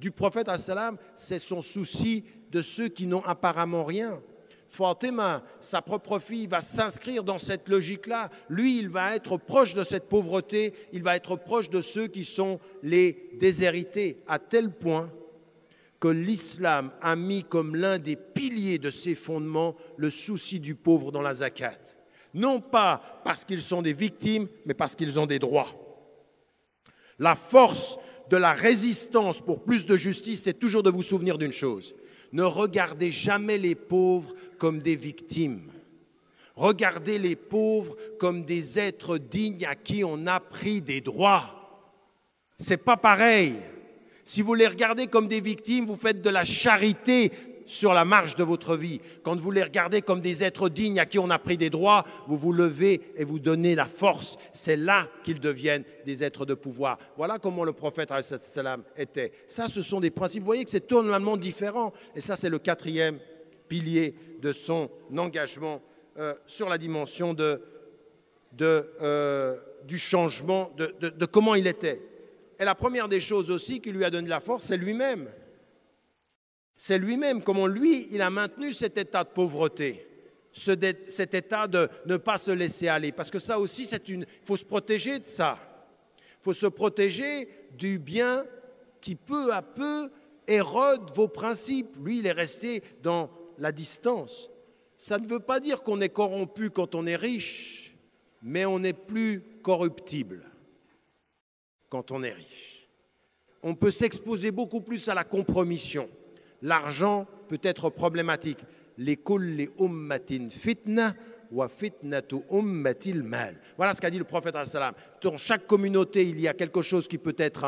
du prophète, salam, c'est son souci de ceux qui n'ont apparemment rien. Fatima, sa propre fille, va s'inscrire dans cette logique-là. Lui, il va être proche de cette pauvreté, il va être proche de ceux qui sont les déshérités, à tel point que l'islam a mis comme l'un des piliers de ses fondements le souci du pauvre dans la zakat. Non pas parce qu'ils sont des victimes, mais parce qu'ils ont des droits. La force de la résistance pour plus de justice, c'est toujours de vous souvenir d'une chose. Ne regardez jamais les pauvres comme des victimes. Regardez les pauvres comme des êtres dignes à qui on a pris des droits. C'est pas pareil. Si vous les regardez comme des victimes, vous faites de la charité sur la marche de votre vie. Quand vous les regardez comme des êtres dignes à qui on a pris des droits, vous vous levez et vous donnez la force. C'est là qu'ils deviennent des êtres de pouvoir. Voilà comment le prophète salam était. Ça, ce sont des principes. Vous voyez que c'est totalement différent. Et ça, c'est le quatrième pilier de son engagement sur la dimension du changement, de comment il était. Et la première des choses aussi qui lui a donné de la force, c'est lui-même. C'est lui-même, comment lui, il a maintenu cet état de pauvreté, cet état de ne pas se laisser aller. Parce que ça aussi, il faut se protéger de ça. Il faut se protéger du bien qui peu à peu érode vos principes. Lui, il est resté dans la distance. Ça ne veut pas dire qu'on est corrompu quand on est riche, mais on n'est plus corruptible quand on est riche. On peut s'exposer beaucoup plus à la compromission. L'argent peut être problématique. Likulli ummatin fitna wa fitnatu ummatil mal. Voilà ce qu'a dit le prophète sallam. Dans chaque communauté, il y a quelque chose qui peut être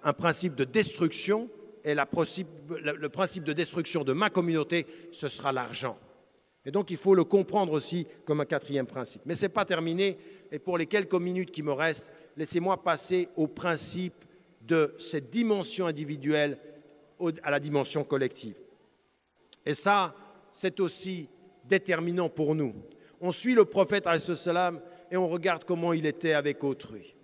un principe de destruction, et le principe de destruction de ma communauté, ce sera l'argent. Et donc il faut le comprendre aussi comme un quatrième principe. Mais ce n'est pas terminé, et pour les quelques minutes qui me restent, laissez-moi passer au principe de cette dimension individuelle à la dimension collective. Et ça, c'est aussi déterminant pour nous. On suit le prophète alayhi salam et on regarde comment il était avec autrui.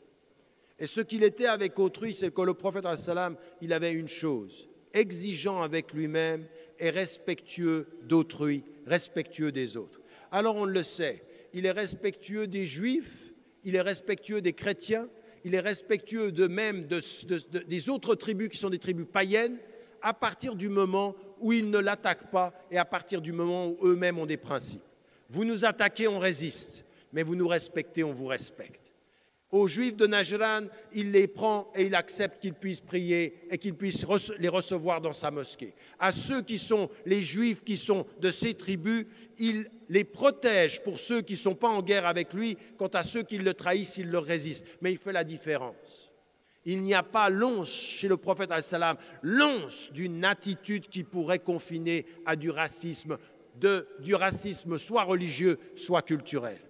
Et ce qu'il était avec autrui, c'est que le prophète alayhi salam, il avait une chose, exigeant avec lui-même et respectueux d'autrui, respectueux des autres. Alors on le sait, il est respectueux des Juifs, il est respectueux des chrétiens, il est respectueux des autres tribus qui sont des tribus païennes, à partir du moment où ils ne l'attaquent pas et à partir du moment où eux-mêmes ont des principes. Vous nous attaquez, on résiste, mais vous nous respectez, on vous respecte. Aux Juifs de Najran, il les prend et il accepte qu'ils puissent prier et qu'ils puissent les recevoir dans sa mosquée. À ceux qui sont les Juifs qui sont de ces tribus, il les protège pour ceux qui ne sont pas en guerre avec lui. Quant à ceux qui le trahissent, il leur résiste. Mais il fait la différence. Il n'y a pas l'once chez le prophète alayhi salam, l'once d'une attitude qui pourrait confiner à du racisme soit religieux, soit culturel.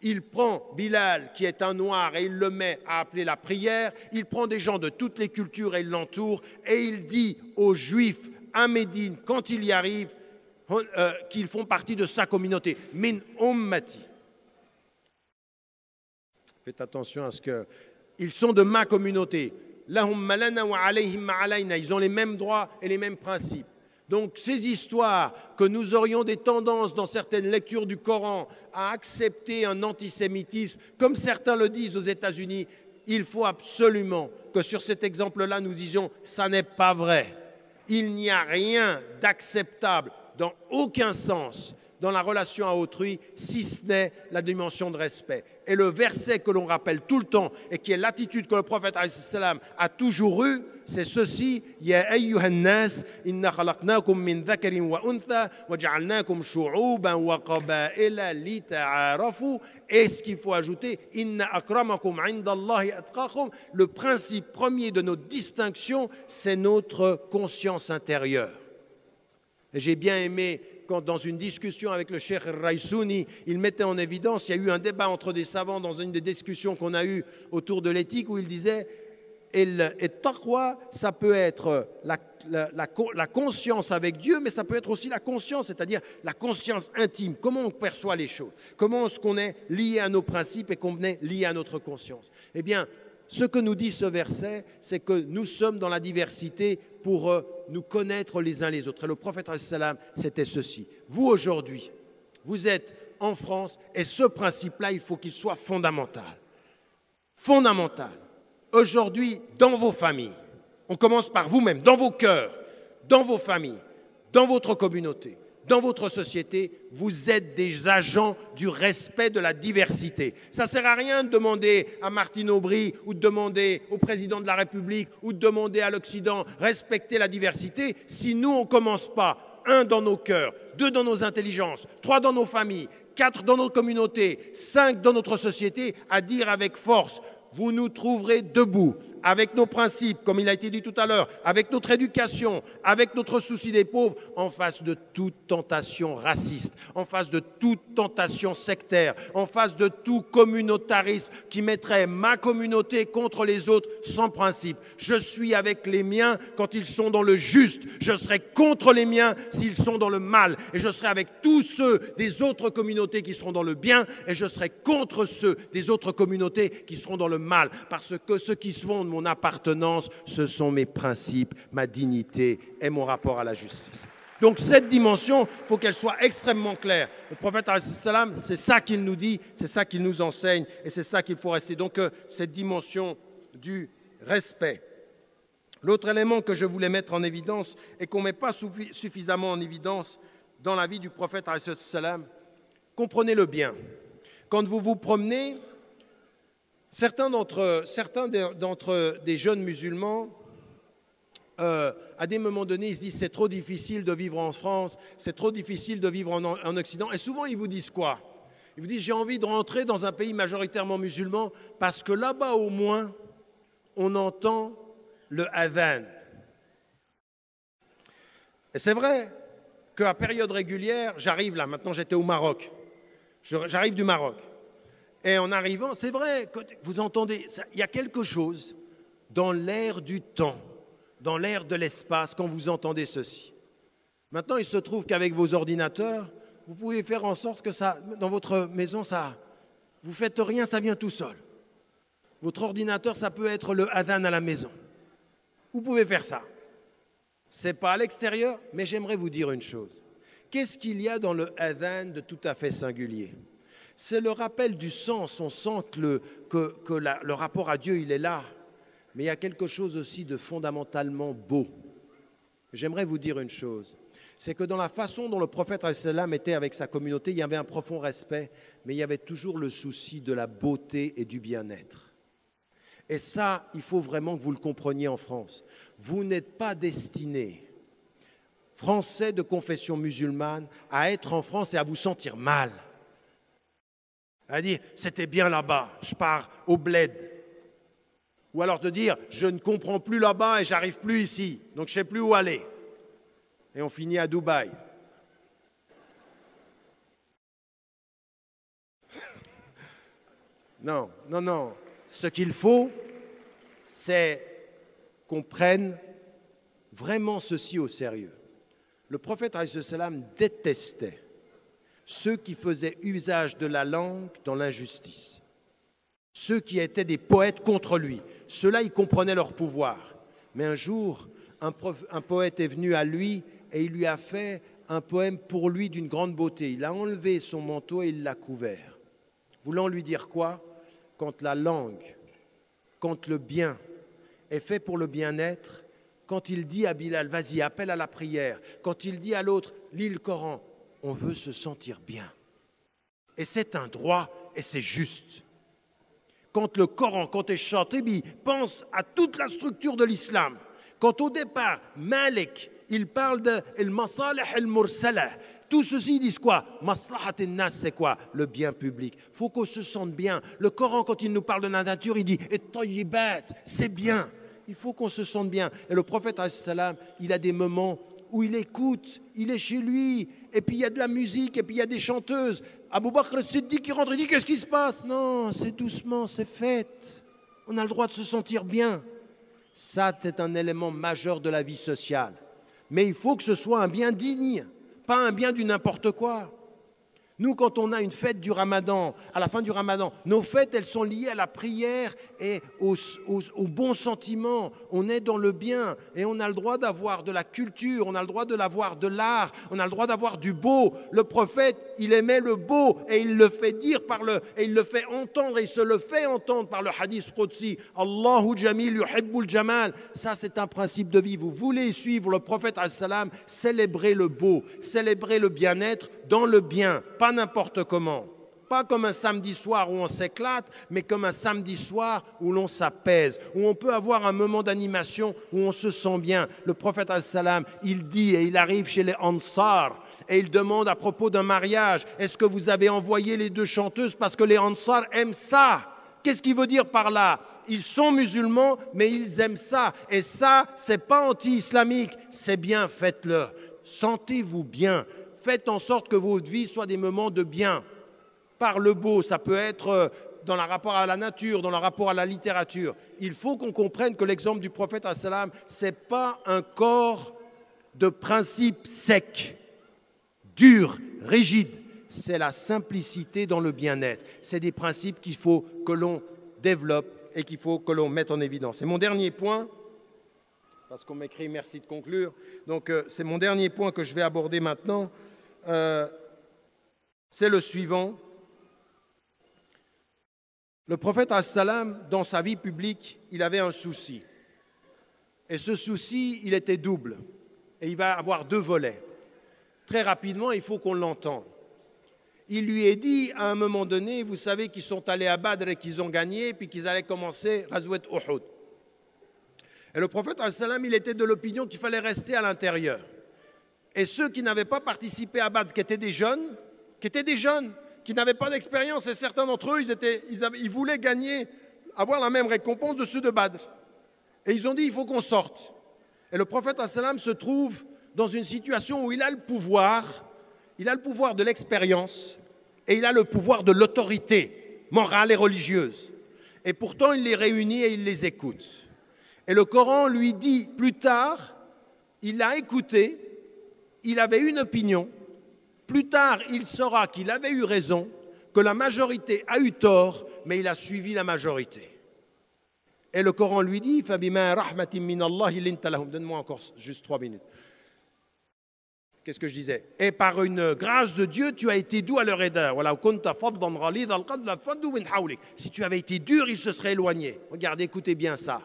Il prend Bilal, qui est un noir, et il le met à appeler la prière. Il prend des gens de toutes les cultures et il l'entoure. Et il dit aux Juifs à Médine, quand il y arrive, qu'ils font partie de sa communauté. Min ummati. Faites attention à ce que... Ils sont de ma communauté. Lahum malana wa alayhim ma alayna. Ils ont les mêmes droits et les mêmes principes. Donc ces histoires que nous aurions des tendances dans certaines lectures du Coran à accepter un antisémitisme, comme certains le disent aux États-Unis, il faut absolument que sur cet exemple-là, nous disions « ça n'est pas vrai ». Il n'y a rien d'acceptable dans aucun sens dans la relation à autrui, si ce n'est la dimension de respect. Et le verset que l'on rappelle tout le temps, et qui est l'attitude que le prophète a toujours eue, c'est ceci, « Ya ayyuhan nas, inna khalaqnakum min dhakarin wa untha, wa ja'alnakum shu'uban wa qaba'ila li ta'arafu » Et ce qu'il faut ajouter, « Inna akramakum indallahi atqakum » Le principe premier de notre distinction, c'est notre conscience intérieure. Et j'ai bien aimé quand dans une discussion avec le cheikh Raïsouni, il mettait en évidence, il y a eu un débat entre des savants dans une des discussions qu'on a eues autour de l'éthique où il disait et taqwa, ça peut être la conscience avec Dieu, mais ça peut être aussi la conscience, c'est-à-dire la conscience intime, comment on perçoit les choses, comment est-ce qu'on est lié à nos principes et qu'on est lié à notre conscience. Eh bien, ce que nous dit ce verset, c'est que nous sommes dans la diversité pour nous connaître les uns les autres. Et le prophète, c'était ceci. Vous, aujourd'hui, vous êtes en France et ce principe-là, il faut qu'il soit fondamental. Fondamental. Aujourd'hui, dans vos familles, on commence par vous-même, dans vos cœurs, dans vos familles, dans votre communauté, dans votre société, vous êtes des agents du respect de la diversité. Ça ne sert à rien de demander à Martine Aubry ou de demander au président de la République ou de demander à l'Occident respecter la diversité si nous, on ne commence pas, 1, dans nos cœurs, 2, dans nos intelligences, 3, dans nos familles, 4, dans nos communautés, 5, dans notre société, à dire avec force, vous nous trouverez debout avec nos principes, comme il a été dit tout à l'heure, avec notre éducation, avec notre souci des pauvres, en face de toute tentation raciste, en face de toute tentation sectaire, en face de tout communautarisme qui mettrait ma communauté contre les autres sans principe. Je suis avec les miens quand ils sont dans le juste, je serai contre les miens s'ils sont dans le mal, et je serai avec tous ceux des autres communautés qui seront dans le bien, et je serai contre ceux des autres communautés qui seront dans le mal, parce que ceux qui se font mon appartenance, ce sont mes principes, ma dignité et mon rapport à la justice. Donc cette dimension, il faut qu'elle soit extrêmement claire. Le prophète, c'est ça qu'il nous dit, c'est ça qu'il nous enseigne et c'est ça qu'il faut rester. Donc cette dimension du respect. L'autre élément que je voulais mettre en évidence et qu'on ne met pas suffisamment en évidence dans la vie du prophète, comprenez-le bien. Quand vous vous promenez, certains des jeunes musulmans, à des moments donnés, ils se disent c'est trop difficile de vivre en France, c'est trop difficile de vivre en Occident. Et souvent, ils vous disent quoi? Ils vous disent j'ai envie de rentrer dans un pays majoritairement musulman parce que là-bas, au moins, on entend le adhan. Et c'est vrai qu'à période régulière, j'arrive là, maintenant j'étais au Maroc, j'arrive du Maroc. Et en arrivant, c'est vrai, vous entendez, il y a quelque chose dans l'air du temps, dans l'air de l'espace, quand vous entendez ceci. Maintenant, il se trouve qu'avec vos ordinateurs, vous pouvez faire en sorte que ça, dans votre maison, ça, vous faites rien, ça vient tout seul. Votre ordinateur, ça peut être le adhan à la maison. Vous pouvez faire ça. Ce n'est pas à l'extérieur, mais j'aimerais vous dire une chose. Qu'est-ce qu'il y a dans le adhan de tout à fait singulier? C'est le rappel du sens. On sent que le rapport à Dieu, il est là. Mais il y a quelque chose aussi de fondamentalement beau. J'aimerais vous dire une chose. C'est que dans la façon dont le prophète ﷺ était avec sa communauté, il y avait un profond respect, mais il y avait toujours le souci de la beauté et du bien-être. Et ça, il faut vraiment que vous le compreniez en France. Vous n'êtes pas destinés, Français de confession musulmane, à être en France et à vous sentir mal. À dire, c'était bien là-bas, je pars au bled. Ou alors de dire, je ne comprends plus là-bas et j'arrive plus ici, donc je ne sais plus où aller. Et on finit à Dubaï. Non, non, non. Ce qu'il faut, c'est qu'on prenne vraiment ceci au sérieux. Le prophète alayhi salam détestait ceux qui faisaient usage de la langue dans l'injustice. Ceux qui étaient des poètes contre lui. Ceux-là, ils comprenaient leur pouvoir. Mais un jour, un poète est venu à lui et il lui a fait un poème pour lui d'une grande beauté. Il a enlevé son manteau et il l'a couvert. Voulant lui dire quoi? Quand la langue, quand le bien est fait pour le bien-être, quand il dit à Bilal, vas-y, appelle à la prière, quand il dit à l'autre, lis le Coran, on veut se sentir bien. Et c'est un droit et c'est juste. Quand le Coran, quand Shatibi pense à toute la structure de l'islam, quand au départ, Malik, il parle de al-masalih al-mursala. Tout ceci, ils disent quoi? Maslahat al-nas, c'est quoi? Le bien public. Il faut qu'on se sente bien. Le Coran, quand il nous parle de la nature, il dit at-tayyibat, c'est bien. Il faut qu'on se sente bien. Et le prophète, il a des moments où il écoute, il est chez lui, et puis il y a de la musique, et puis il y a des chanteuses. Abu Bakr as-Siddiq qui rentre, il dit, qu'est-ce qui se passe? Non, c'est doucement, c'est fête. On a le droit de se sentir bien. Ça, c'est un élément majeur de la vie sociale. Mais il faut que ce soit un bien digne, pas un bien du n'importe quoi. Nous, quand on a une fête du Ramadan, à la fin du Ramadan, nos fêtes, elles sont liées à la prière et au bon sentiment. On est dans le bien et on a le droit d'avoir de la culture, on a le droit d'avoir de l'art, on a le droit d'avoir du beau. Le prophète, il aimait le beau et il le fait dire et il le fait entendre et il se le fait entendre par le hadith Qudsi. Allahu Jamil yuhibbul Jamal. Ça, c'est un principe de vie. Vous voulez suivre le prophète as-salam, célébrer le beau, célébrer le bien-être dans le bien, pas n'importe comment. Pas comme un samedi soir où on s'éclate, mais comme un samedi soir où l'on s'apaise, où on peut avoir un moment d'animation, où on se sent bien. Le prophète as-salam, il dit, et il arrive chez les Ansar, et il demande à propos d'un mariage, est-ce que vous avez envoyé les deux chanteuses parce que les Ansar aiment ça? Qu'est-ce qu'il veut dire par là? Ils sont musulmans, mais ils aiment ça. Et ça, c'est pas anti-islamique, c'est bien, faites-le. Sentez-vous bien. Faites en sorte que votre vie soit des moments de bien. Par le beau, ça peut être dans le rapport à la nature, dans le rapport à la littérature. Il faut qu'on comprenne que l'exemple du prophète, ce n'est pas un corps de principes secs, durs, rigides. C'est la simplicité dans le bien-être. C'est des principes qu'il faut que l'on développe et qu'il faut que l'on mette en évidence. Et mon dernier point, parce qu'on m'écrit merci de conclure, donc c'est mon dernier point que je vais aborder maintenant. C'est le suivant. Le prophète as-salam, dans sa vie publique, il avait un souci. Et ce souci, il était double. Et il va avoir deux volets. Très rapidement, il faut qu'on l'entende. Il lui est dit, à un moment donné, vous savez qu'ils sont allés à Badr et qu'ils ont gagné, puis qu'ils allaient commencer Ghazwat Uhud. Et le prophète as-salam, il était de l'opinion qu'il fallait rester à l'intérieur. Et ceux qui n'avaient pas participé à Badr, qui étaient des jeunes, qui n'avaient pas d'expérience, et certains d'entre eux, ils voulaient gagner, avoir la même récompense de ceux de Badr. Et ils ont dit, il faut qu'on sorte. Et le prophète as-salam se trouve dans une situation où il a le pouvoir de l'expérience et il a le pouvoir de l'autorité. morales et religieuses. Et pourtant, il les réunit et il les écoute. Et le Coran lui dit plus tard, il l'a écouté, il avait une opinion. Plus tard, il saura qu'il avait eu raison, que la majorité a eu tort, mais il a suivi la majorité. Et le Coran lui dit, donne-moi encore juste 3 minutes. Qu'est-ce que je disais? Et par une grâce de Dieu, tu as été doux à leur égard. Si tu avais été dur, il se serait éloigné. Regardez, écoutez bien ça.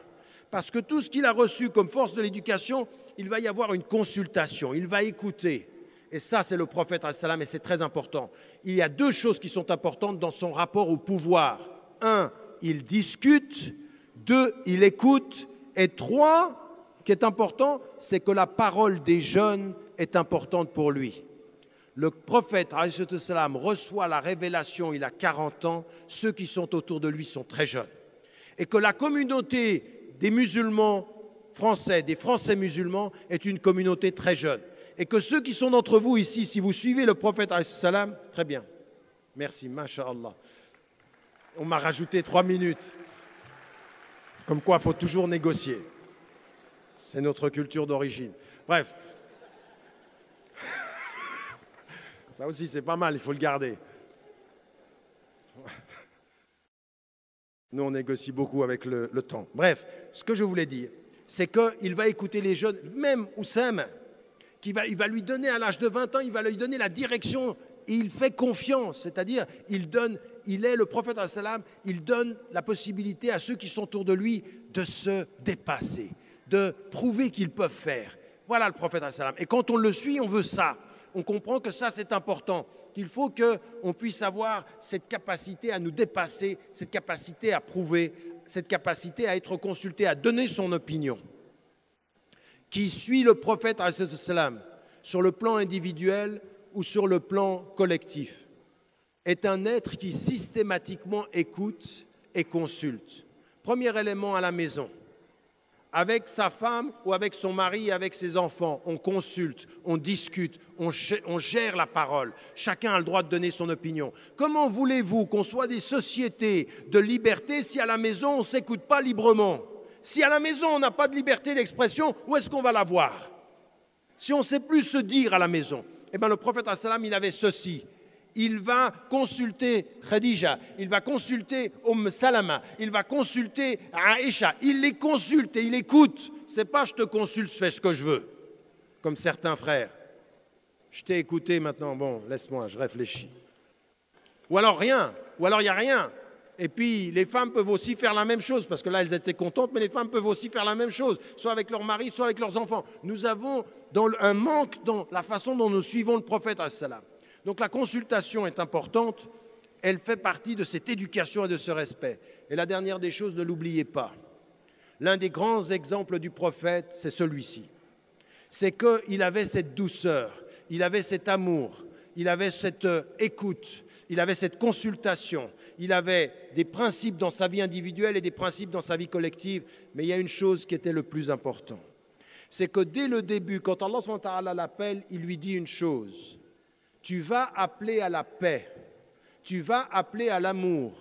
Parce que tout ce qu'il a reçu comme force de l'éducation, il va y avoir une consultation, il va écouter. Et ça, c'est le prophète, et c'est très important. Il y a 2 choses qui sont importantes dans son rapport au pouvoir. 1, il discute. 2, il écoute. Et 3, qui est important, c'est que la parole des jeunes est importante pour lui. Le prophète, reçoit la révélation, il a 40 ans. Ceux qui sont autour de lui sont très jeunes. Et que la communauté des musulmans français, des Français musulmans, est une communauté très jeune. Et que ceux qui sont d'entre vous ici, si vous suivez le prophète, très bien. Merci, masha'Allah. On m'a rajouté 3 minutes. Comme quoi, il faut toujours négocier. C'est notre culture d'origine. Bref. Ça aussi, c'est pas mal, il faut le garder. Nous, on négocie beaucoup avec le temps. Bref, ce que je voulais dire, c'est qu'il va écouter les jeunes, même Oussam, il va lui donner à l'âge de 20 ans, il va lui donner la direction, et il fait confiance, c'est-à-dire il est le prophète, il donne la possibilité à ceux qui sont autour de lui de se dépasser, de prouver qu'ils peuvent faire. Voilà le prophète. Et quand on le suit, on veut ça. On comprend que ça, c'est important, qu'il faut qu'on puisse avoir cette capacité à nous dépasser, cette capacité à prouver, cette capacité à être consulté, à donner son opinion. Qui suit le prophète sur le plan individuel ou sur le plan collectif est un être qui systématiquement écoute et consulte. Premier élément à la maison. Avec sa femme ou avec son mari, avec ses enfants, on consulte, on discute, on gère la parole. Chacun a le droit de donner son opinion. Comment voulez-vous qu'on soit des sociétés de liberté si à la maison on ne s'écoute pas librement? Si à la maison on n'a pas de liberté d'expression, où est-ce qu'on va l'avoir? Si on ne sait plus se dire à la maison, eh bien le prophète il avait ceci. Il va consulter Khadija, il va consulter Salama, il va consulter Aïcha, il les consulte et il écoute. C'est pas je te consulte, je fais ce que je veux, comme certains frères. Je t'ai écouté maintenant, bon, laisse-moi, je réfléchis. Ou alors rien, ou alors il n'y a rien. Et puis les femmes peuvent aussi faire la même chose, parce que là elles étaient contentes, mais les femmes peuvent aussi faire la même chose, soit avec leur mari, soit avec leurs enfants. Nous avons un manque dans la façon dont nous suivons le prophète. Donc la consultation est importante, elle fait partie de cette éducation et de ce respect. Et la dernière des choses, ne l'oubliez pas, l'un des grands exemples du prophète, c'est celui-ci. C'est qu'il avait cette douceur, il avait cet amour, il avait cette écoute, il avait cette consultation, il avait des principes dans sa vie individuelle et des principes dans sa vie collective, mais il y a une chose qui était le plus important. C'est que dès le début, quand Allah subhanahu wa ta'ala l'appelle, il lui dit une chose. Tu vas appeler à la paix, tu vas appeler à l'amour,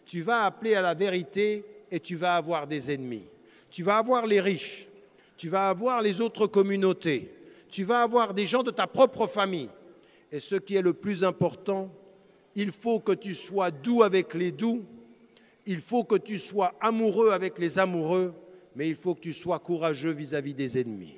tu vas appeler à la vérité et tu vas avoir des ennemis. Tu vas avoir les riches, tu vas avoir les autres communautés, tu vas avoir des gens de ta propre famille. Et ce qui est le plus important, il faut que tu sois doux avec les doux, il faut que tu sois amoureux avec les amoureux, mais il faut que tu sois courageux vis-à-vis des ennemis.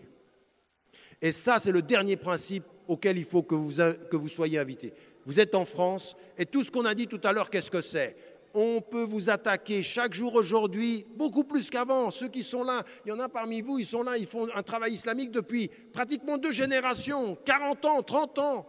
Et ça, c'est le dernier principe auquel il faut que vous soyez invités. Vous êtes en France, et tout ce qu'on a dit tout à l'heure, qu'est-ce que c'est? On peut vous attaquer chaque jour aujourd'hui, beaucoup plus qu'avant. Ceux qui sont là, il y en a parmi vous, ils sont là, ils font un travail islamique depuis pratiquement 2 générations, 40 ans, 30 ans.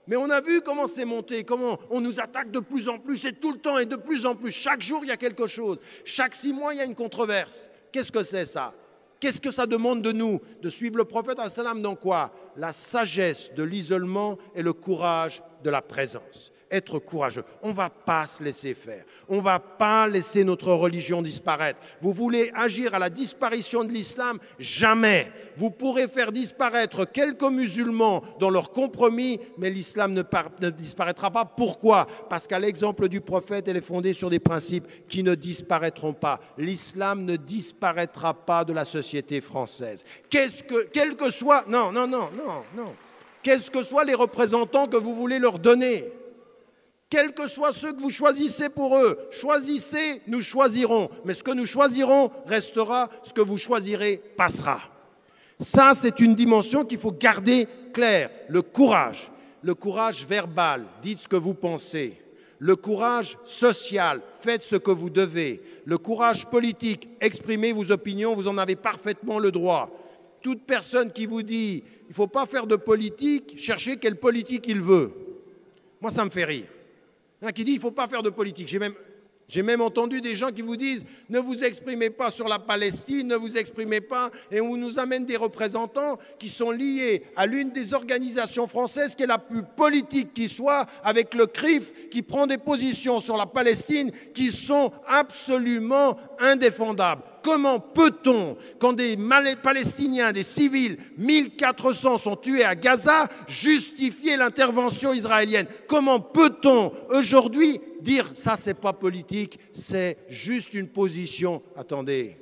Mais on a vu comment c'est monté, comment on nous attaque de plus en plus, et tout le temps, et de plus en plus. Chaque jour, il y a quelque chose. Chaque 6 mois, il y a une controverse. Qu'est-ce que c'est ça? Qu'est-ce que ça demande de nous? De suivre le prophète dans quoi? La sagesse de l'isolement et le courage de la présence. être courageux. On ne va pas se laisser faire. On ne va pas laisser notre religion disparaître. Vous voulez agir à la disparition de l'islam? Jamais. Vous pourrez faire disparaître quelques musulmans dans leur compromis, mais l'islam ne disparaîtra pas. Pourquoi? Parce qu'à l'exemple du prophète, elle est fondée sur des principes qui ne disparaîtront pas. L'islam ne disparaîtra pas de la société française. Quel que soit... Non. Quels que soient les représentants que vous voulez leur donner, quels que soient ceux que vous choisissez pour eux, choisissez, nous choisirons. Mais ce que nous choisirons restera, ce que vous choisirez passera. Ça, c'est une dimension qu'il faut garder claire. Le courage verbal, dites ce que vous pensez. Le courage social, faites ce que vous devez. Le courage politique, exprimez vos opinions, vous en avez parfaitement le droit. Toute personne qui vous dit il ne faut pas faire de politique, cherchez quelle politique il veut. Moi, ça me fait rire. Il y en a qui dit il ne faut pas faire de politique. J'ai même entendu des gens qui vous disent ne vous exprimez pas sur la Palestine, ne vous exprimez pas, et on nous amène des représentants qui sont liés à l'une des organisations françaises qui est la plus politique qui soit, avec le CRIF, qui prend des positions sur la Palestine qui sont absolument indéfendables. Comment peut-on, quand des Palestiniens, des civils, 1400 sont tués à Gaza, justifier l'intervention israélienne? Comment peut-on aujourd'hui dire ça, c'est pas politique, c'est juste une position? Attendez,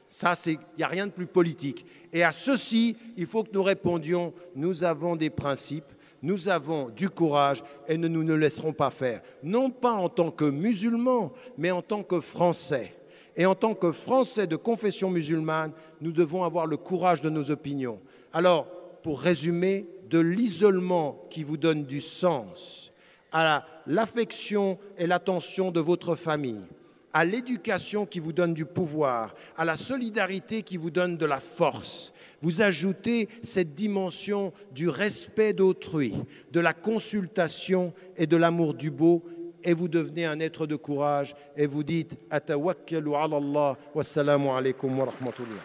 ça, il n'y a rien de plus politique. Et à ceci, il faut que nous répondions, nous avons des principes, nous avons du courage et nous ne laisserons pas faire. Non pas en tant que musulmans, mais en tant que Français. Et en tant que Français de confession musulmane, nous devons avoir le courage de nos opinions. Alors, pour résumer, de l'isolement qui vous donne du sens, à l'affection et l'attention de votre famille, à l'éducation qui vous donne du pouvoir, à la solidarité qui vous donne de la force, vous ajoutez cette dimension du respect d'autrui, de la consultation et de l'amour du beau, et vous devenez un être de courage et vous dites « Atawakkalu ala Allah, wassalamu alaikum wa rahmatullah ».